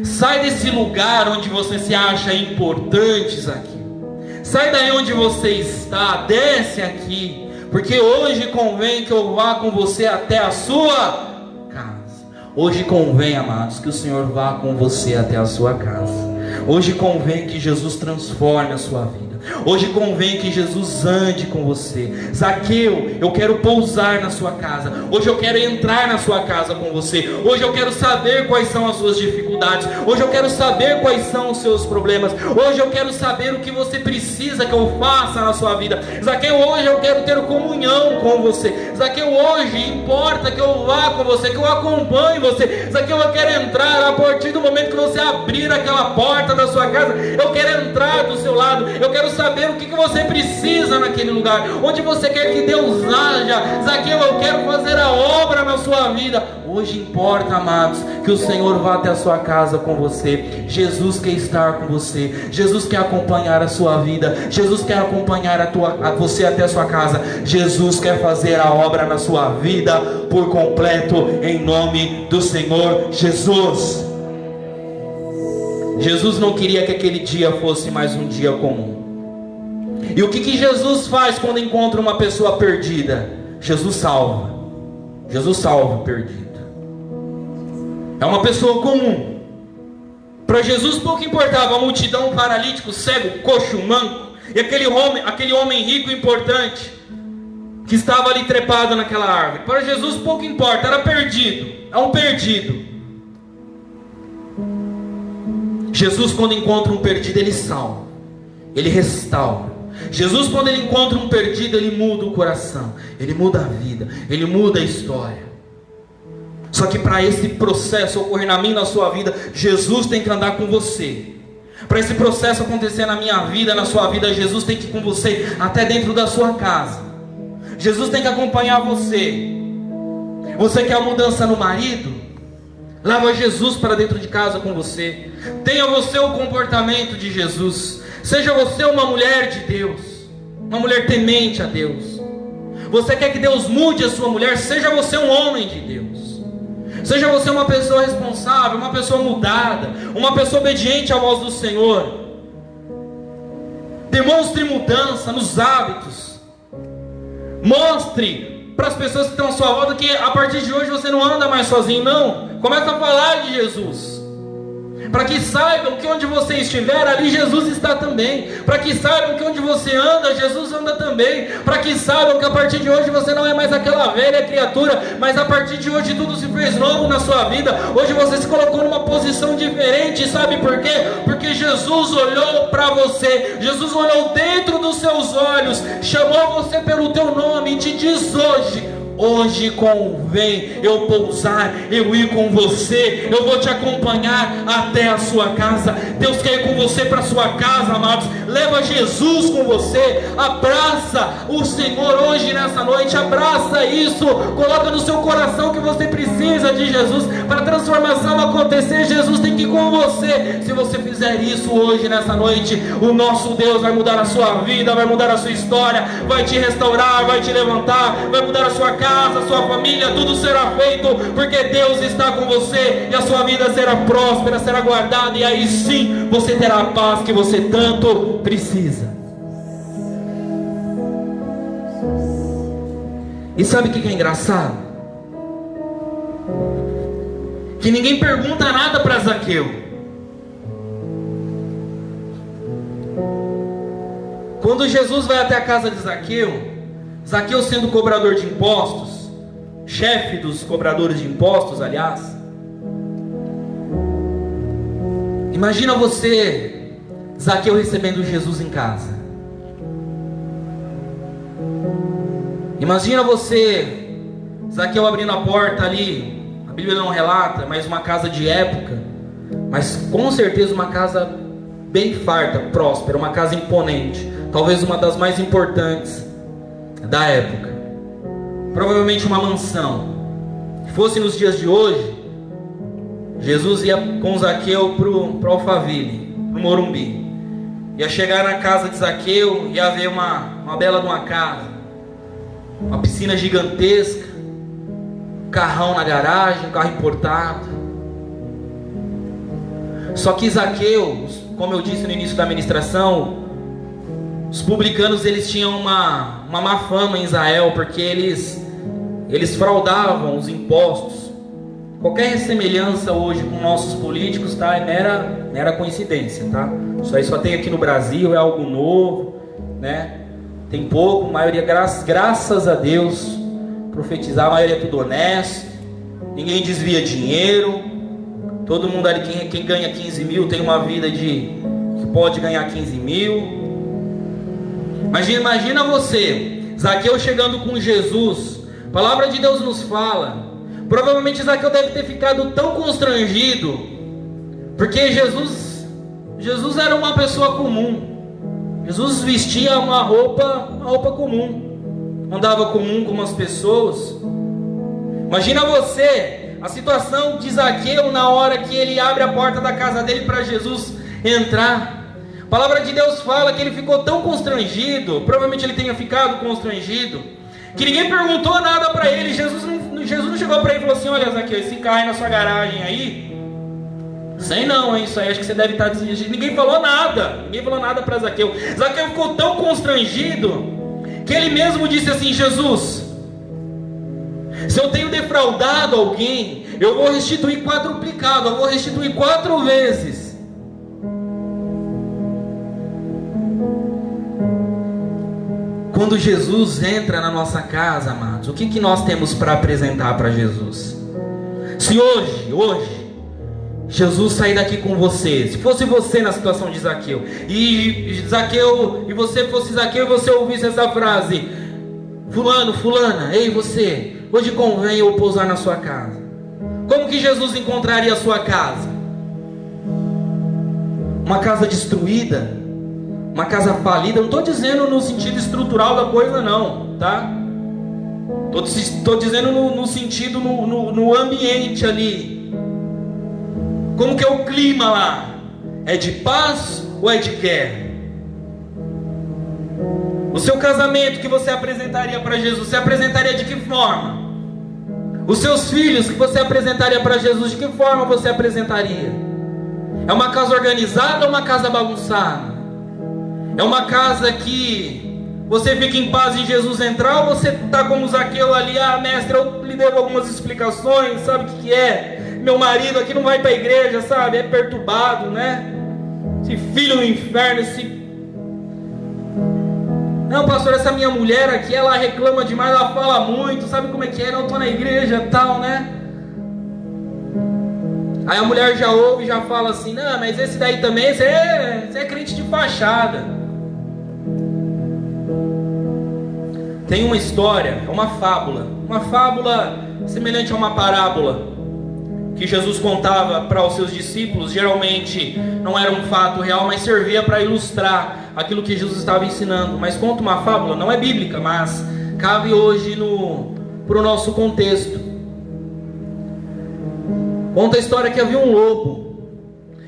Sai desse lugar onde você se acha importante, Zaqueu. Sai daí onde você está, desce aqui, porque hoje convém que eu vá com você até a sua casa. Hoje convém, amados, que o Senhor vá com você até a sua casa. Hoje convém que Jesus transforme a sua vida. Hoje convém que Jesus ande com você. Zaqueu, eu quero pousar na sua casa. Hoje eu quero entrar na sua casa com você. Hoje eu quero saber quais são as suas dificuldades. Hoje eu quero saber quais são os seus problemas. Hoje eu quero saber o que você precisa que eu faça na sua vida. Zaqueu, hoje eu quero ter comunhão com você. Zaqueu, hoje importa que eu vá com você, que eu acompanhe você. Zaqueu, eu quero entrar a partir do momento que você abrir aquela porta da sua casa. Eu quero entrar do seu lado. Eu quero saber o que você precisa naquele lugar, onde você quer que Deus haja. Zaqueu, eu quero fazer a obra na sua vida. Hoje importa, amados, que o Senhor vá até a sua casa com você. Jesus quer estar com você. Jesus quer acompanhar a sua vida. Jesus quer acompanhar você até a sua casa. Jesus quer fazer a obra na sua vida por completo, em nome do Senhor Jesus. Jesus não queria que aquele dia fosse mais um dia comum. E o que Jesus faz quando encontra uma pessoa perdida? Jesus salva. Jesus salva o perdido. É uma pessoa comum. Para Jesus pouco importava a multidão, um paralítico, cego, coxo, manco, e aquele homem rico e importante que estava ali trepado naquela árvore. Para Jesus pouco importa, era perdido. É um perdido. Jesus, quando encontra um perdido, ele salva, ele restaura. Jesus, quando ele encontra um perdido, ele muda o coração, ele muda a vida, ele muda a história. Só que para esse processo ocorrer na minha e na sua vida, Jesus tem que andar com você. Para esse processo acontecer na minha vida, na sua vida, Jesus tem que ir com você até dentro da sua casa. Jesus tem que acompanhar você. Você quer a mudança no marido? Leva Jesus para dentro de casa com você. Tenha você o comportamento de Jesus. Seja você uma mulher de Deus, uma mulher temente a Deus. Você quer que Deus mude a sua mulher? Seja você um homem de Deus. Seja você uma pessoa responsável, uma pessoa mudada, uma pessoa obediente à voz do Senhor. Demonstre mudança nos hábitos. Mostre para as pessoas que estão à sua volta que a partir de hoje você não anda mais sozinho, não. Comece a falar de Jesus. Para que saibam que onde você estiver, ali Jesus está também. Para que saibam que onde você anda, Jesus anda também. Para que saibam que a partir de hoje você não é mais aquela velha criatura, mas a partir de hoje tudo se fez novo na sua vida. Hoje você se colocou numa posição diferente. Sabe por quê? Porque Jesus olhou para você. Jesus olhou dentro dos seus olhos, chamou você pelo teu nome e te diz hoje convém eu pousar, eu ir com você, eu vou te acompanhar até a sua casa. Deus quer ir com você para a sua casa, amados. Leva Jesus com você, abraça o Senhor hoje nessa noite, abraça isso, coloca no seu coração que você precisa de Jesus, para a transformação acontecer, Jesus tem que ir com você. Se você fizer isso hoje nessa noite, o nosso Deus vai mudar a sua vida, vai mudar a sua história, vai te restaurar, vai te levantar, vai mudar a sua casa, a sua família, tudo será feito, porque Deus está com você, e a sua vida será próspera, será guardada, e aí sim, você terá a paz que você tanto precisa. E sabe o que é engraçado? Que ninguém pergunta nada para Zaqueu. Quando Jesus vai até a casa de Zaqueu, Zaqueu sendo cobrador de impostos, chefe dos cobradores de impostos, aliás. Imagina você, Zaqueu, recebendo Jesus em casa. Imagina você, Zaqueu, abrindo a porta ali. A Bíblia não relata, mas uma casa de época, mas com certeza uma casa bem farta, próspera, uma casa imponente, talvez uma das mais importantes da época, provavelmente uma mansão. Se fosse nos dias de hoje, Jesus ia com Zaqueu para o Alphaville, para o Morumbi, ia chegar na casa de Zaqueu, ia ver uma bela de uma casa, uma piscina gigantesca, um carrão na garagem, um carro importado. Só que Zaqueu, como eu disse no início da ministração, os publicanos, eles tinham uma má fama em Israel, porque eles fraudavam os impostos. Qualquer semelhança hoje com nossos políticos, tá? É mera coincidência, tá? Isso aí só tem aqui no Brasil, é algo novo, né? Tem pouco, a maioria, graças a Deus, profetizar, a maioria é tudo honesto, ninguém desvia dinheiro, todo mundo ali, quem ganha 15 mil tem uma vida que pode ganhar 15 mil. Imagina você, Zaqueu chegando com Jesus. A palavra de Deus nos fala, provavelmente Zaqueu deve ter ficado tão constrangido, porque Jesus era uma pessoa comum. Jesus vestia uma roupa comum, andava comum como as pessoas. Imagina você, a situação de Zaqueu na hora que ele abre a porta da casa dele para Jesus entrar. A palavra de Deus fala que ele ficou tão constrangido, provavelmente ele tenha ficado constrangido, que ninguém perguntou nada para ele. Jesus não chegou para ele e falou assim: olha, Zaqueu, esse carro aí na sua garagem aí, sei não, hein, isso aí acho que você deve estar desistindo. Ninguém falou nada para Zaqueu. Zaqueu ficou tão constrangido que ele mesmo disse assim: Jesus, se eu tenho defraudado alguém, eu vou restituir quadruplicado, eu vou restituir 4 vezes. Quando Jesus entra na nossa casa, amados, o que nós temos para apresentar para Jesus? Se hoje Jesus sair daqui com você, se fosse você na situação de Zaqueu, e você fosse Zaqueu e você ouvisse essa frase: fulano, fulana, ei você, hoje convém eu pousar na sua casa. Como que Jesus encontraria a sua casa? Uma casa destruída? Uma casa falida? Eu não estou dizendo no sentido estrutural da coisa não, tá? Estou dizendo no sentido, no ambiente ali. Como que é o clima lá? É de paz ou é de guerra? O seu casamento que você apresentaria para Jesus, você apresentaria de que forma? Os seus filhos que você apresentaria para Jesus, de que forma você apresentaria? É uma casa organizada ou uma casa bagunçada? É uma casa que você fica em paz em Jesus entrar, ou você está como Zaqueu ali, mestre, eu lhe devo algumas explicações, sabe o que é? Meu marido aqui não vai para a igreja, sabe? É perturbado, né? Esse filho do inferno, Não, pastor, essa minha mulher aqui, ela reclama demais, ela fala muito, sabe como é que é? Não estou na igreja, tal, né? Aí a mulher já ouve e já fala assim, não, mas esse daí também, você é crente de fachada. Tem uma história, uma fábula semelhante a uma parábola, que Jesus contava para os seus discípulos. Geralmente não era um fato real, mas servia para ilustrar aquilo que Jesus estava ensinando. Mas conta uma fábula, não é bíblica, mas cabe hoje para o nosso contexto. Conta a história que havia um lobo,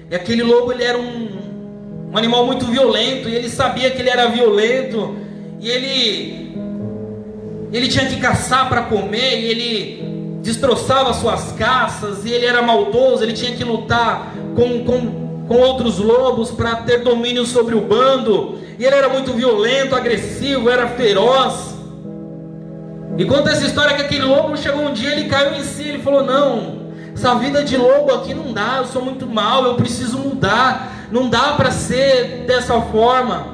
e aquele lobo ele era um animal muito violento, e ele sabia que ele era violento, e ele tinha que caçar para comer, e ele destroçava suas caças, e ele era maldoso, ele tinha que lutar com outros lobos para ter domínio sobre o bando, e ele era muito violento, agressivo, era feroz. E conta essa história que aquele lobo chegou um dia, ele caiu em si, ele falou, não, essa vida de lobo aqui não dá, eu sou muito mal, eu preciso mudar, não dá para ser dessa forma.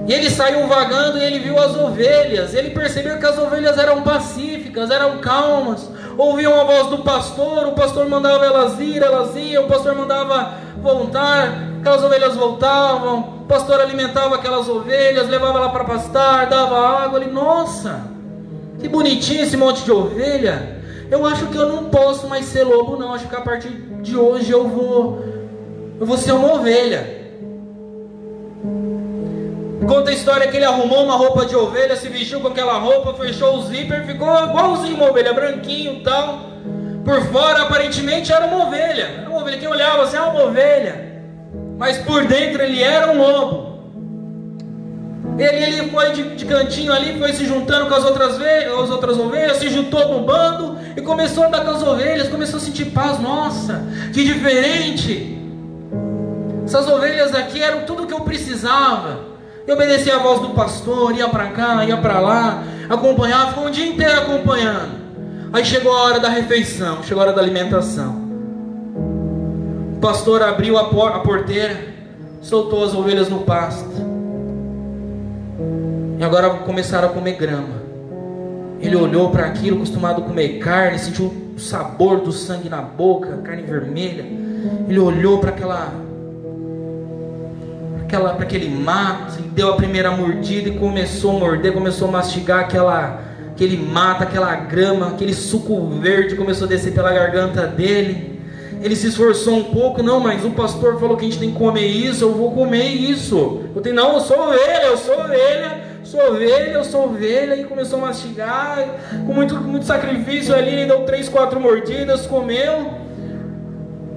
E ele saiu vagando e ele viu as ovelhas. Ele percebeu que as ovelhas eram pacíficas, eram calmas. Ouviam a voz do pastor, o pastor mandava elas iam, o pastor mandava voltar, aquelas ovelhas voltavam, o pastor alimentava aquelas ovelhas, levava ela para pastar, dava água. Ele, nossa, que bonitinho esse monte de ovelha. Eu acho que eu não posso mais ser lobo não, acho que a partir de hoje eu vou ser uma ovelha. Conta a história que ele arrumou uma roupa de ovelha, se vestiu com aquela roupa, fechou o zíper, ficou igualzinho uma ovelha, branquinho e tal. Por fora aparentemente era uma ovelha, quem olhava assim, uma ovelha, mas por dentro ele era um lobo. Ele foi de cantinho ali, foi se juntando com as outras ovelhas, se juntou no bando e começou a andar com as ovelhas, começou a sentir paz. Nossa, que diferente! Essas ovelhas aqui eram tudo o que eu precisava. Eu obedecia a voz do pastor, ia para cá, ia para lá, acompanhava, ficou um dia inteiro acompanhando. Aí chegou a hora da refeição, chegou a hora da alimentação. O pastor abriu a porteira, soltou as ovelhas no pasto. E agora começaram a comer grama. Ele olhou para aquilo, acostumado a comer carne, sentiu o sabor do sangue na boca, carne vermelha. Ele olhou para aquele mato, e deu a primeira mordida e começou a morder, começou a mastigar aquele mato, aquela grama, aquele suco verde começou a descer pela garganta dele. Ele se esforçou um pouco, não, mas o pastor falou que a gente tem que comer isso, eu vou comer isso. Eu sou ovelha, e começou a mastigar, com muito sacrifício ali, ele deu 3, 4 mordidas, comeu.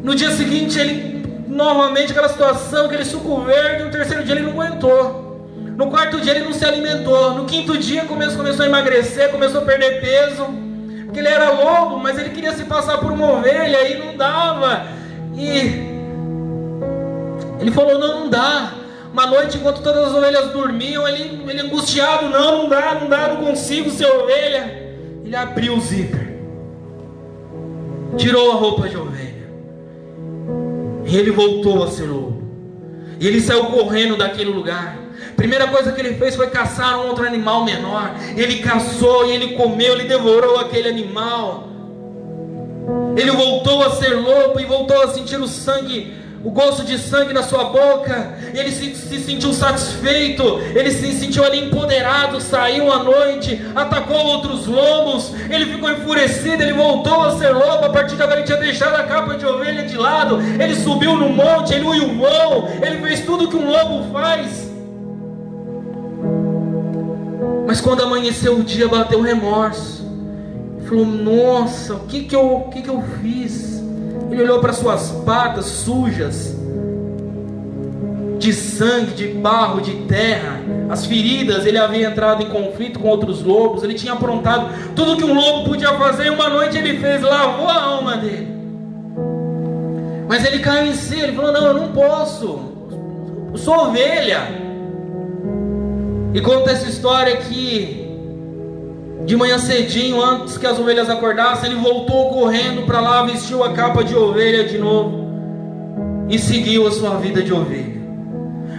No dia seguinte ele novamente aquela situação, aquele suco verde. No terceiro dia ele não aguentou, no quarto dia ele não se alimentou, no quinto dia começou a emagrecer, começou a perder peso, porque ele era lobo, mas ele queria se passar por uma ovelha e não dava. E ele falou, não dá. Uma noite, enquanto todas as ovelhas dormiam, ele angustiado, não dá, não consigo ser ovelha. Ele abriu o zíper, tirou a roupa de ovelha, e ele voltou a ser lobo. E ele saiu correndo daquele lugar. Primeira coisa que ele fez foi caçar um outro animal menor. Ele caçou e ele comeu, ele devorou aquele animal. Ele voltou a ser lobo e voltou a sentir o sangue, o gosto de sangue na sua boca. Ele se sentiu satisfeito, ele se sentiu ali empoderado. Saiu à noite, atacou outros lobos. Ele ficou enfurecido, ele voltou a ser lobo. A partir de agora ele tinha deixado a capa de ovelha de lado. Ele subiu no monte, ele uivou, ele fez tudo que um lobo faz. Mas quando amanheceu o dia, bateu remorso. Ele falou, nossa, o que eu fiz? Ele olhou para suas patas sujas, de sangue, de barro, de terra, as feridas. Ele havia entrado em conflito com outros lobos, ele tinha aprontado tudo que um lobo podia fazer. E uma noite ele fez, lavou a alma dele. Mas ele caiu em si, ele falou, não, eu não posso. Eu sou ovelha. E conta essa história que de manhã cedinho, antes que as ovelhas acordassem, ele voltou correndo para lá, vestiu a capa de ovelha de novo e seguiu a sua vida de ovelha.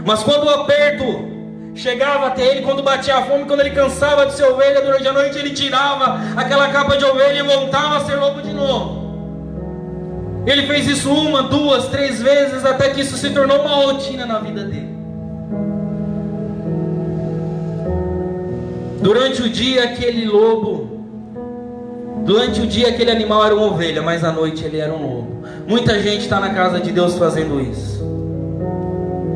Mas quando o aperto chegava até ele, quando batia a fome, quando ele cansava de ser ovelha durante a noite, ele tirava aquela capa de ovelha e voltava a ser lobo de novo. Ele fez isso 1, 2, 3 vezes, até que isso se tornou uma rotina na vida dele. Durante o dia aquele animal era uma ovelha, mas à noite ele era um lobo. Muita gente está na casa de Deus fazendo isso.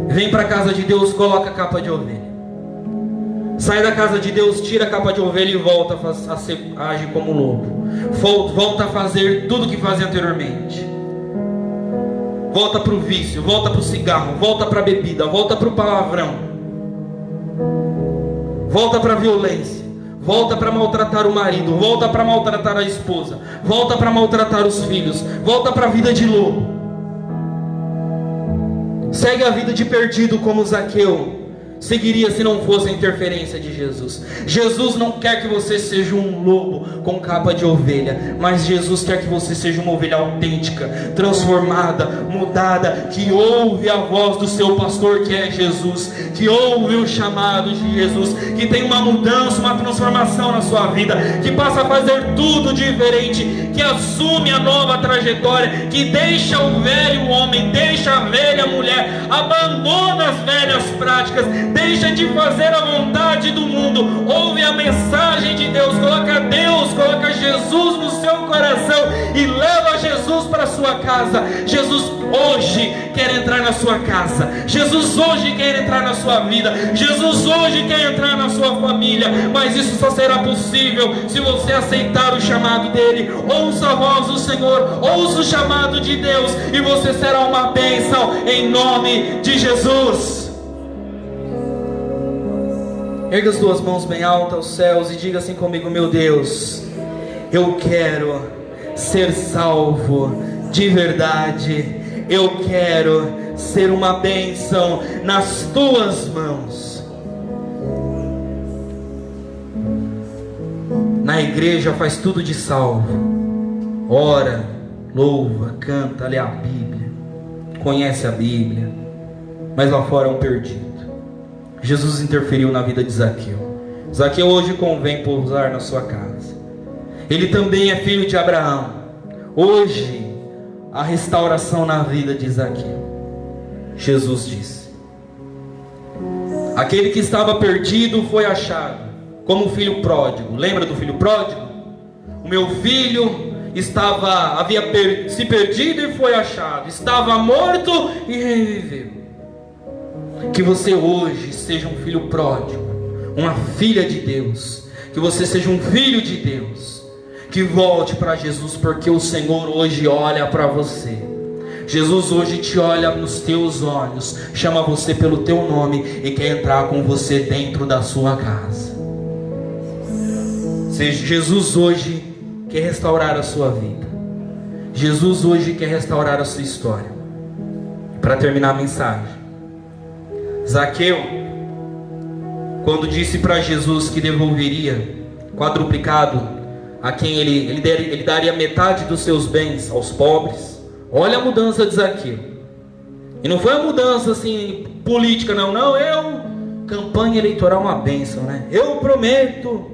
Vem para a casa de Deus, coloca a capa de ovelha. Sai da casa de Deus, tira a capa de ovelha e volta a agir como lobo. Volta a fazer tudo o que fazia anteriormente. Volta para o vício, volta para o cigarro, volta para a bebida, volta para o palavrão, volta para a violência, volta para maltratar o marido, volta para maltratar a esposa, volta para maltratar os filhos, volta para a vida de lobo. Segue a vida de perdido como Zaqueu seguiria se não fosse a interferência de Jesus. Jesus não quer que você seja um lobo com capa de ovelha, mas Jesus quer que você seja uma ovelha autêntica, transformada, mudada, que ouve a voz do seu pastor, que é Jesus, que ouve o chamado de Jesus, que tem uma mudança, uma transformação na sua vida, que passa a fazer tudo diferente, que assume a nova trajetória, que deixa o velho homem, deixa a velha mulher, abandona as velhas práticas, deixa de fazer a vontade do mundo, ouve a mensagem de Deus, coloca Jesus no seu coração e leva Jesus para a sua casa. Jesus hoje quer entrar na sua casa, Jesus hoje quer entrar na sua vida, Jesus hoje quer entrar na sua família, mas isso só será possível se você aceitar o chamado dele. Ouça a voz do Senhor, ouça o chamado de Deus, e você será uma bênção em nome de Jesus. Erga as duas mãos bem altas aos céus e diga assim comigo: meu Deus, eu quero ser salvo de verdade, eu quero ser uma bênção nas tuas mãos. Na igreja faz tudo de salvo, ora, louva, canta, lê a Bíblia, conhece a Bíblia, mas lá fora é um perdido. Jesus interferiu na vida de Zaqueu. Zaqueu hoje convém pousar na sua casa. Ele também é filho de Abraão. Hoje, a restauração na vida de Zaqueu. Jesus disse: aquele que estava perdido foi achado, como o filho pródigo. Lembra do filho pródigo? O meu filho havia se perdido e foi achado, estava morto e reviveu. Que você hoje seja um filho pródigo, uma filha de Deus, que você seja um filho de Deus, que volte para Jesus, porque o Senhor hoje olha para você. Jesus hoje te olha nos teus olhos, chama você pelo teu nome e quer entrar com você dentro da sua casa. Jesus hoje quer restaurar a sua vida. Jesus hoje quer restaurar a sua história. Para terminar a mensagem, Zaqueu, quando disse para Jesus que devolveria quadruplicado a quem ele daria metade dos seus bens aos pobres, olha a mudança de Zaqueu. E não foi uma mudança assim política, não, campanha eleitoral é uma bênção, né? Eu prometo.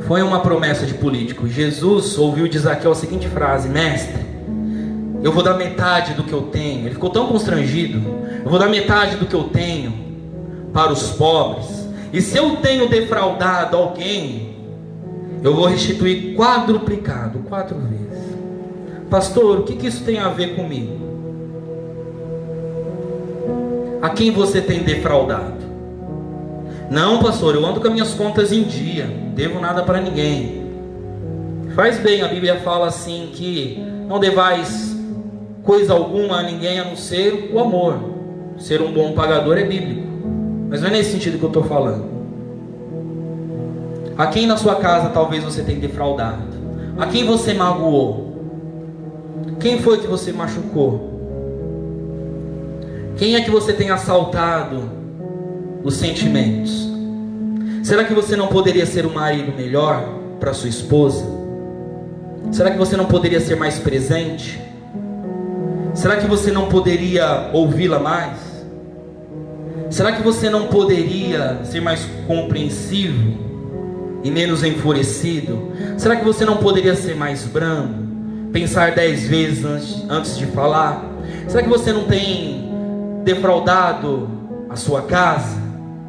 Foi uma promessa de político. Jesus ouviu de Zaqueu a seguinte frase: mestre, eu vou dar metade do que eu tenho. Ele ficou tão constrangido. Eu vou dar metade do que eu tenho para os pobres. E se eu tenho defraudado alguém, eu vou restituir quadruplicado, 4 vezes. Pastor, o que isso tem a ver comigo? A quem você tem defraudado? Não, pastor, eu ando com as minhas contas em dia, não devo nada para ninguém. Faz bem, a Bíblia fala assim que não devais coisa alguma a ninguém a não ser o amor. Ser um bom pagador é bíblico, mas não é nesse sentido que eu estou falando. A quem na sua casa talvez você tenha defraudado? A quem você magoou? Quem foi que você machucou? Quem é que você tem assaltado os sentimentos? Será que você não poderia ser um marido melhor para sua esposa? Será que você não poderia ser mais presente? Será que você não poderia ouvi-la mais? Será que você não poderia ser mais compreensivo e menos enfurecido? Será que você não poderia ser mais brando? Pensar 10 vezes antes de falar? Será que você não tem defraudado a sua casa?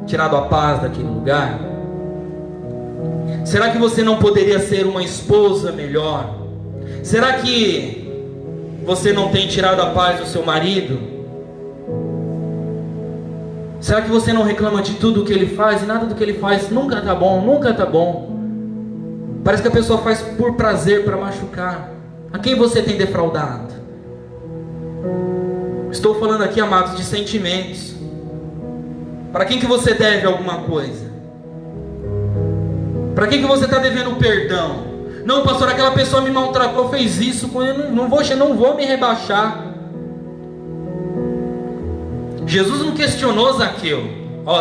Tirado a paz daquele lugar? Será que você não poderia ser uma esposa melhor? Será que você não tem tirado a paz do seu marido? Será que você não reclama de tudo o que ele faz e nada do que ele faz nunca está bom, nunca está bom? Parece que a pessoa faz por prazer, para machucar. A quem você tem defraudado? Estou falando aqui, amados, de sentimentos. Para quem que você deve alguma coisa? Para quem que você está devendo perdão? Não, pastor, aquela pessoa me maltratou, fez isso, eu não vou me rebaixar. Jesus não questionou Zaqueu.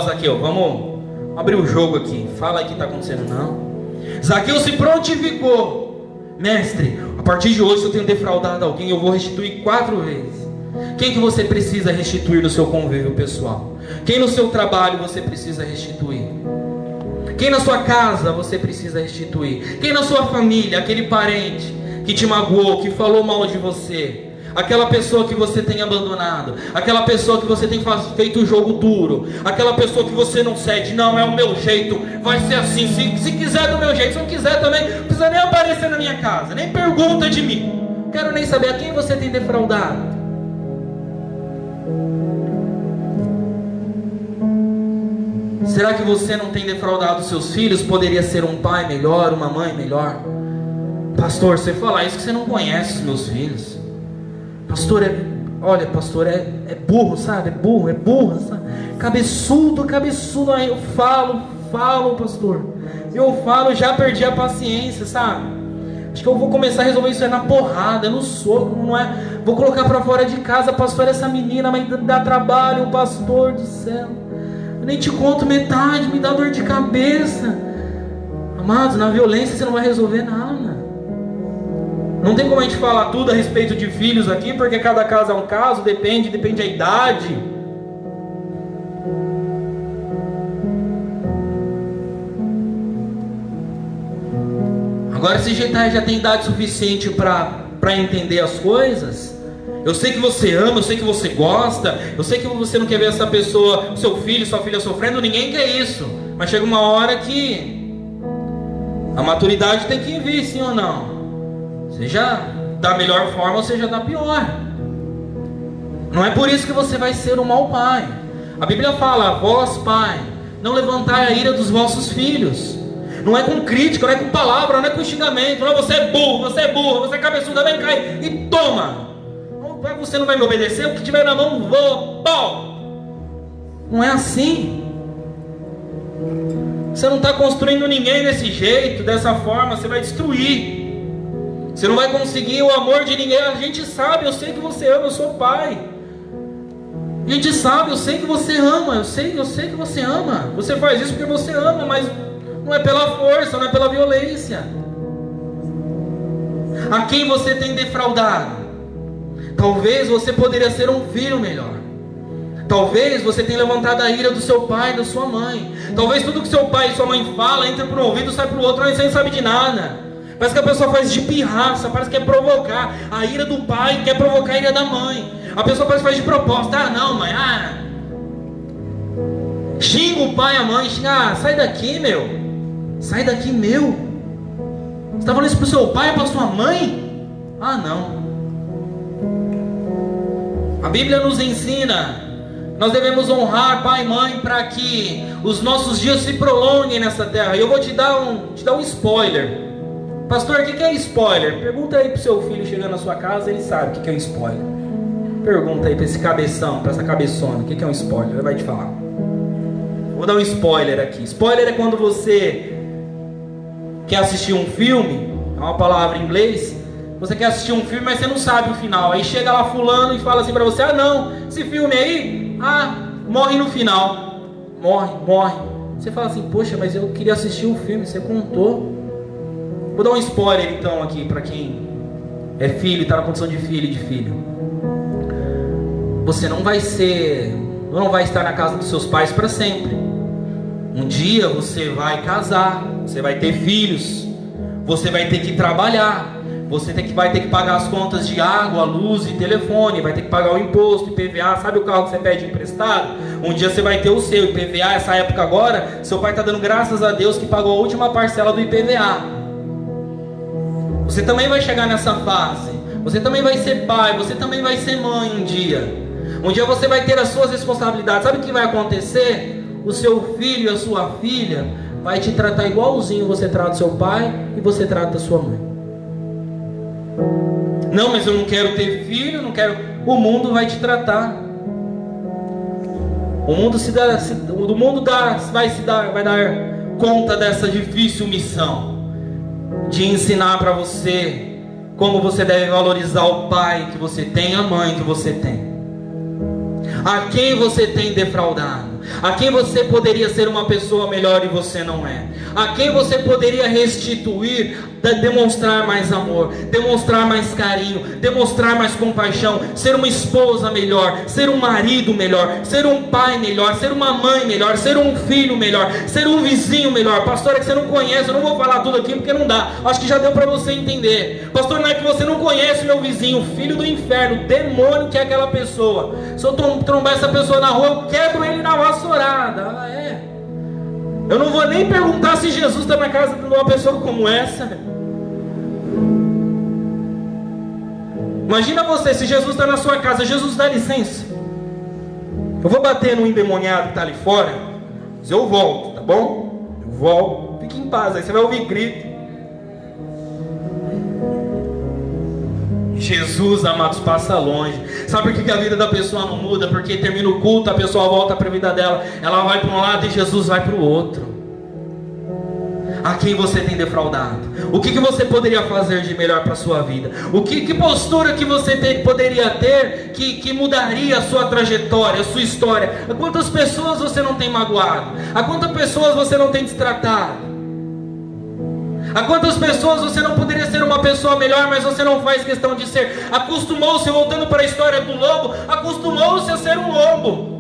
Zaqueu, vamos abrir o jogo aqui. Fala aí o que está acontecendo. Não. Zaqueu se prontificou. Mestre, a partir de hoje, se eu tenho defraudado alguém, eu vou restituir 4 vezes. Quem que você precisa restituir no seu convívio pessoal? Quem no seu trabalho você precisa restituir? Quem na sua casa você precisa restituir? Quem na sua família, aquele parente que te magoou, que falou mal de você? Aquela pessoa que você tem abandonado, aquela pessoa que você tem feito o jogo duro, aquela pessoa que você não cede, não, é o meu jeito, vai ser assim, se quiser do meu jeito, se não quiser também, não precisa nem aparecer na minha casa, nem pergunta de mim, não quero nem saber a quem você tem defraudado. Será que você não tem defraudado seus filhos? Poderia ser um pai melhor, uma mãe melhor? Pastor, você fala isso que você não conhece os meus filhos. Pastor, pastor, é burro, sabe? É burro, sabe? Cabeçudo, aí eu falo, pastor. Eu falo, já perdi a paciência, sabe? Acho que eu vou começar a resolver isso aí na porrada, no soco, não é? Vou colocar pra fora de casa, pastor, essa menina vai dar trabalho, pastor do céu. Eu nem te conto metade, me dá dor de cabeça. Amados, na violência você não vai resolver nada. Não tem como a gente falar tudo a respeito de filhos aqui, porque cada caso é um caso, depende da idade. Agora, se já tem idade suficiente para entender as coisas, eu sei que você ama, eu sei que você gosta, eu sei que você não quer ver essa pessoa, seu filho, sua filha sofrendo, ninguém quer isso. Mas chega uma hora que a maturidade tem que vir, sim ou não? Seja da melhor forma ou seja da pior. Não é por isso que você vai ser um mau pai. A Bíblia fala, vós pai, não levantai a ira dos vossos filhos. Não é com crítica, não é com palavra, não é com xingamento. Não é você é burro, você é cabeçuda, vem cá e toma. Você não vai me obedecer, o que tiver na mão, vou, pau. Não é assim. Você não está construindo ninguém desse jeito, dessa forma, você vai destruir. Você não vai conseguir o amor de ninguém. A gente sabe, eu sei que você ama, eu sou pai. A gente sabe, eu sei que você ama, eu sei que você ama. Você faz isso porque você ama, mas não é pela força, não é pela violência. A quem você tem defraudado? Talvez você poderia ser um filho melhor. Talvez você tenha levantado a ira do seu pai, da sua mãe. Talvez tudo que seu pai e sua mãe falam entra por um ouvido e sai por outro, mas você não sabe de nada. Parece que a pessoa faz de pirraça, parece que quer provocar. A ira do pai quer provocar a ira da mãe. A pessoa parece que faz de proposta. Ah, não, mãe, xinga o pai e a mãe, xinga, sai daqui, meu. Sai daqui, meu. Você está falando isso para o seu pai e para sua mãe? Ah, não. A Bíblia nos ensina, nós devemos honrar pai e mãe para que os nossos dias se prolonguem nessa terra. E eu vou te dar um spoiler. Pastor, o que é spoiler? Pergunta aí para o seu filho chegando na sua casa, ele sabe o que é um spoiler. Pergunta aí para esse cabeção, para essa cabeçona, o que é um spoiler? Ele vai te falar. Vou dar um spoiler aqui. Spoiler é quando você quer assistir um filme, é uma palavra em inglês. Você quer assistir um filme, mas você não sabe o final. Aí chega lá fulano e fala assim pra você, ah não, esse filme aí morre no final. Morre. Você fala assim, poxa, mas eu queria assistir o filme, você contou. Vou dar um spoiler então aqui para quem é filho e está na condição de filho e de filho. Você não vai estar na casa dos seus pais para sempre. Um dia você vai casar, você vai ter filhos, você vai ter que trabalhar, vai ter que pagar as contas de água, luz e telefone, vai ter que pagar o imposto, IPVA. Sabe o carro que você pede emprestado? Um dia você vai ter o seu IPVA. Essa época agora, seu pai está dando graças a Deus que pagou a última parcela do IPVA. Você também vai chegar nessa fase. Você também vai ser pai, você também vai ser mãe um dia. Um dia você vai ter as suas responsabilidades. Sabe o que vai acontecer? O seu filho e a sua filha vai te tratar igualzinho você trata seu pai e você trata sua mãe. Não, mas eu não quero ter filho, não quero. O mundo vai te tratar. O mundo vai dar conta dessa difícil missão de ensinar para você como você deve valorizar o pai que você tem, a mãe que você tem. A quem você tem defraudado? A quem você poderia ser uma pessoa melhor e você não é? A quem você poderia restituir, demonstrar mais amor, demonstrar mais carinho, demonstrar mais compaixão, ser uma esposa melhor, ser um marido melhor, ser um pai melhor, ser uma mãe melhor, ser um filho melhor, ser um vizinho melhor. Pastor, é que você não conhece, eu não vou falar tudo aqui porque não dá. Acho que já deu para você entender. Pastor, não é que você não conhece o meu vizinho, o filho do inferno, o demônio que é aquela pessoa. Se eu trombar essa pessoa na rua, eu quebro ele na vassourada. Eu não vou nem perguntar se Jesus está na casa de uma pessoa como essa. Imagina você, se Jesus está na sua casa. Jesus, dá licença, eu vou bater no endemoniado que está ali fora, mas eu volto, tá bom? Eu volto, fique em paz. Aí você vai ouvir grito. Jesus, amados, passa longe. Sabe por que a vida da pessoa não muda? Porque termina o culto, a pessoa volta para a vida dela, ela vai para um lado e Jesus vai para o outro. A quem você tem defraudado? O que você poderia fazer de melhor para a sua vida? Que postura que você poderia ter que mudaria a sua trajetória, a sua história? A quantas pessoas você não tem magoado? A quantas pessoas você não tem destratado? A quantas pessoas você não poderia ser uma pessoa melhor, mas você não faz questão de ser? Acostumou-se, voltando para a história do lobo, acostumou-se a ser um lobo.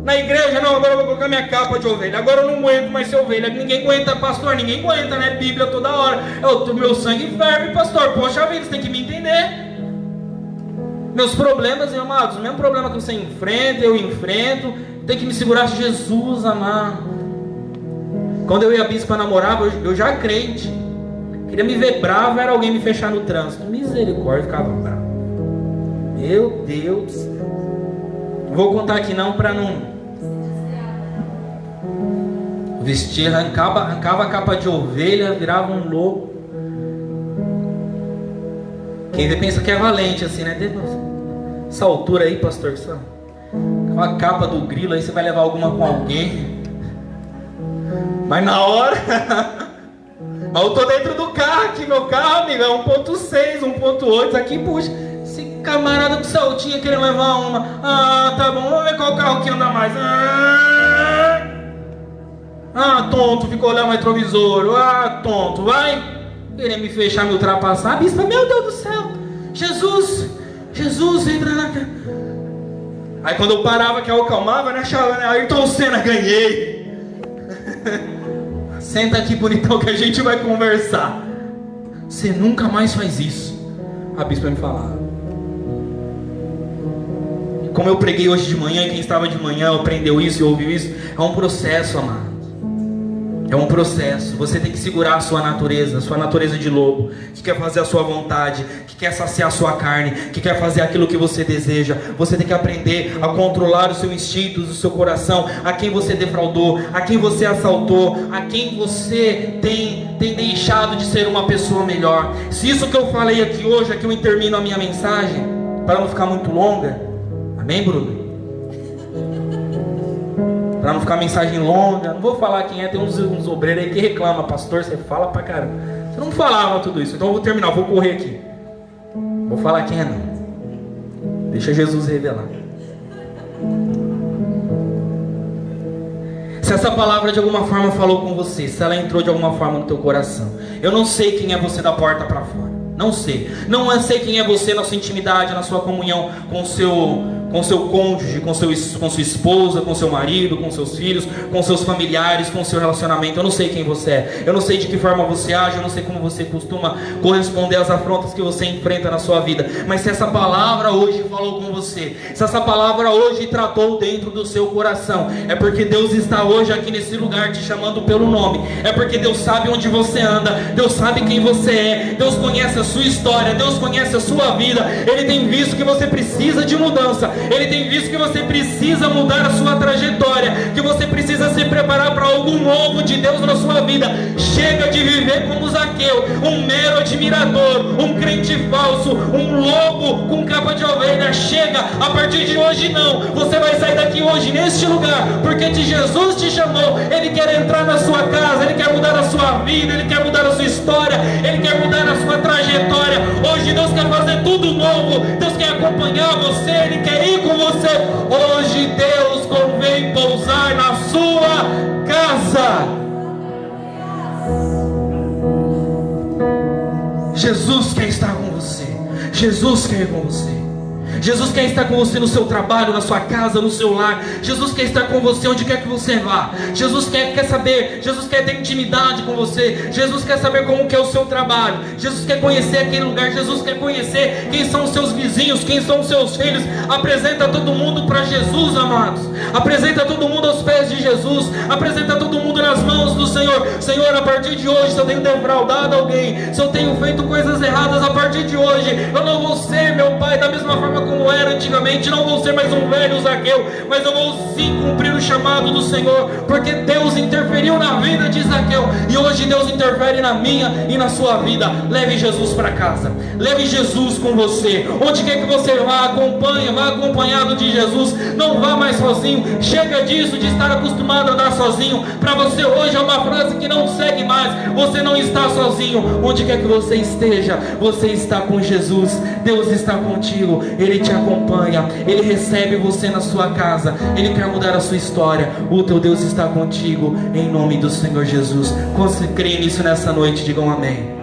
Na igreja, não, agora eu vou colocar minha capa de ovelha, agora eu não aguento mais ser ovelha. Ninguém aguenta, pastor, ninguém aguenta, né? Bíblia toda hora. Meu sangue ferve, pastor. Poxa vida, você tem que me entender. Meus problemas, amados, o mesmo problema que você enfrenta, eu enfrento. Tem que me segurar. Jesus, amado. Quando eu e a bispa namorava, eu já crente. Queria me ver bravo, era alguém me fechar no trânsito. Misericórdia, ficava bravo. Meu Deus. Não vou contar aqui não, para não vestir, arrancava a capa de ovelha, virava um lobo. Quem pensa que é valente assim, né? Essa altura aí, pastor, com a capa do grilo aí, você vai levar alguma com alguém. Mas na hora mas eu tô dentro do carro aqui, meu carro, amigo, é 1.6, 1.8, aqui, puxa. Esse camarada com saltinho querendo levar uma. Tá bom, vamos ver qual carro que anda mais. Tonto, ficou olhando o retrovisor. Tonto, vai querer me fechar, me ultrapassar. A bispa, meu Deus do céu, Jesus, entra na... Aí quando eu parava, que eu acalmava, né, Ayrton Senna, ganhei. Senta aqui, bonitão, que a gente vai conversar. Você nunca mais faz isso. A bispa me falava. Como eu preguei hoje de manhã, e quem estava de manhã aprendeu isso e ouviu isso. É um processo, amado. É um processo. Você tem que segurar a sua natureza de lobo, que quer fazer a sua vontade, que quer saciar a sua carne, que quer fazer aquilo que você deseja. Você tem que aprender a controlar o seu instinto, o seu coração, a quem você defraudou, a quem você assaltou, a quem você tem deixado de ser uma pessoa melhor. Se isso que eu falei aqui hoje, aqui eu termino a minha mensagem, para não ficar muito longa. Amém, Bruno? Para não ficar mensagem longa, não vou falar quem é, tem uns obreiros aí que reclamam, pastor, você fala pra caramba. Você não falava tudo isso, então eu vou terminar, vou correr aqui. Vou falar quem é não. Deixa Jesus revelar. Se essa palavra de alguma forma falou com você, se ela entrou de alguma forma no teu coração, eu não sei quem é você da porta para fora. Não sei. Não sei quem é você na sua intimidade, na sua comunhão com seu cônjuge, com sua esposa, com seu marido, com seus filhos, com seus familiares, com seu relacionamento. Eu não sei quem você é. Eu não sei de que forma você age. Eu não sei como você costuma corresponder às afrontas que você enfrenta na sua vida. Mas se essa palavra hoje falou com você, se essa palavra hoje tratou dentro do seu coração, é porque Deus está hoje aqui nesse lugar te chamando pelo nome. É porque Deus sabe onde você anda. Deus sabe quem você é. Deus conhece a sua história. Deus conhece a sua vida. Ele tem visto que você precisa de mudança. Ele tem visto que você precisa mudar a sua trajetória, que você precisa se preparar para algo novo de Deus na sua vida. Chega de viver como Zaqueu, um mero admirador, um crente falso, um lobo com capa de ovelha. Chega, a partir de hoje não. Você vai sair daqui hoje, neste lugar, porque Jesus te chamou. Ele quer entrar na sua casa, Ele quer mudar a sua vida, Ele quer mudar a sua história, Ele quer mudar a sua trajetória. Hoje Deus quer fazer tudo novo. Deus quer acompanhar você, Ele quer ir com você. Hoje Deus convém pousar na sua casa. Jesus quer estar com você. Jesus quer ir com você. Jesus quer estar com você no seu trabalho, na sua casa, no seu lar. Jesus quer estar com você onde quer que você vá. Jesus quer saber, Jesus quer ter intimidade com você. Jesus quer saber como que é o seu trabalho. Jesus quer conhecer aquele lugar. Jesus quer conhecer quem são os seus vizinhos, quem são os seus filhos. Apresenta todo mundo para Jesus, amados. Apresenta todo mundo aos pés de Jesus. Apresenta todo mundo nas mãos do Senhor. Senhor, a partir de hoje, se eu tenho defraudado alguém, se eu tenho feito coisas erradas, a partir de hoje, eu não vou ser, meu Pai, da mesma forma como era antigamente. Não vou ser mais um velho Zaqueu, mas eu vou sim cumprir o chamado do Senhor, porque Deus interferiu na vida de Zaqueu, e hoje Deus interfere na minha e na sua vida. Leve Jesus para casa, leve Jesus com você, onde quer que você vá, acompanhe, vá acompanhado de Jesus. Não vá mais sozinho. Chega disso de estar acostumado a andar sozinho. Para você hoje é uma frase que não segue mais. Você não está sozinho. Onde quer que você esteja, você está com Jesus. Deus está contigo. Ele te acompanha, Ele recebe você na sua casa, Ele quer mudar a sua história. O teu Deus está contigo, em nome do Senhor Jesus. Você crê nisso nessa noite? Digam amém.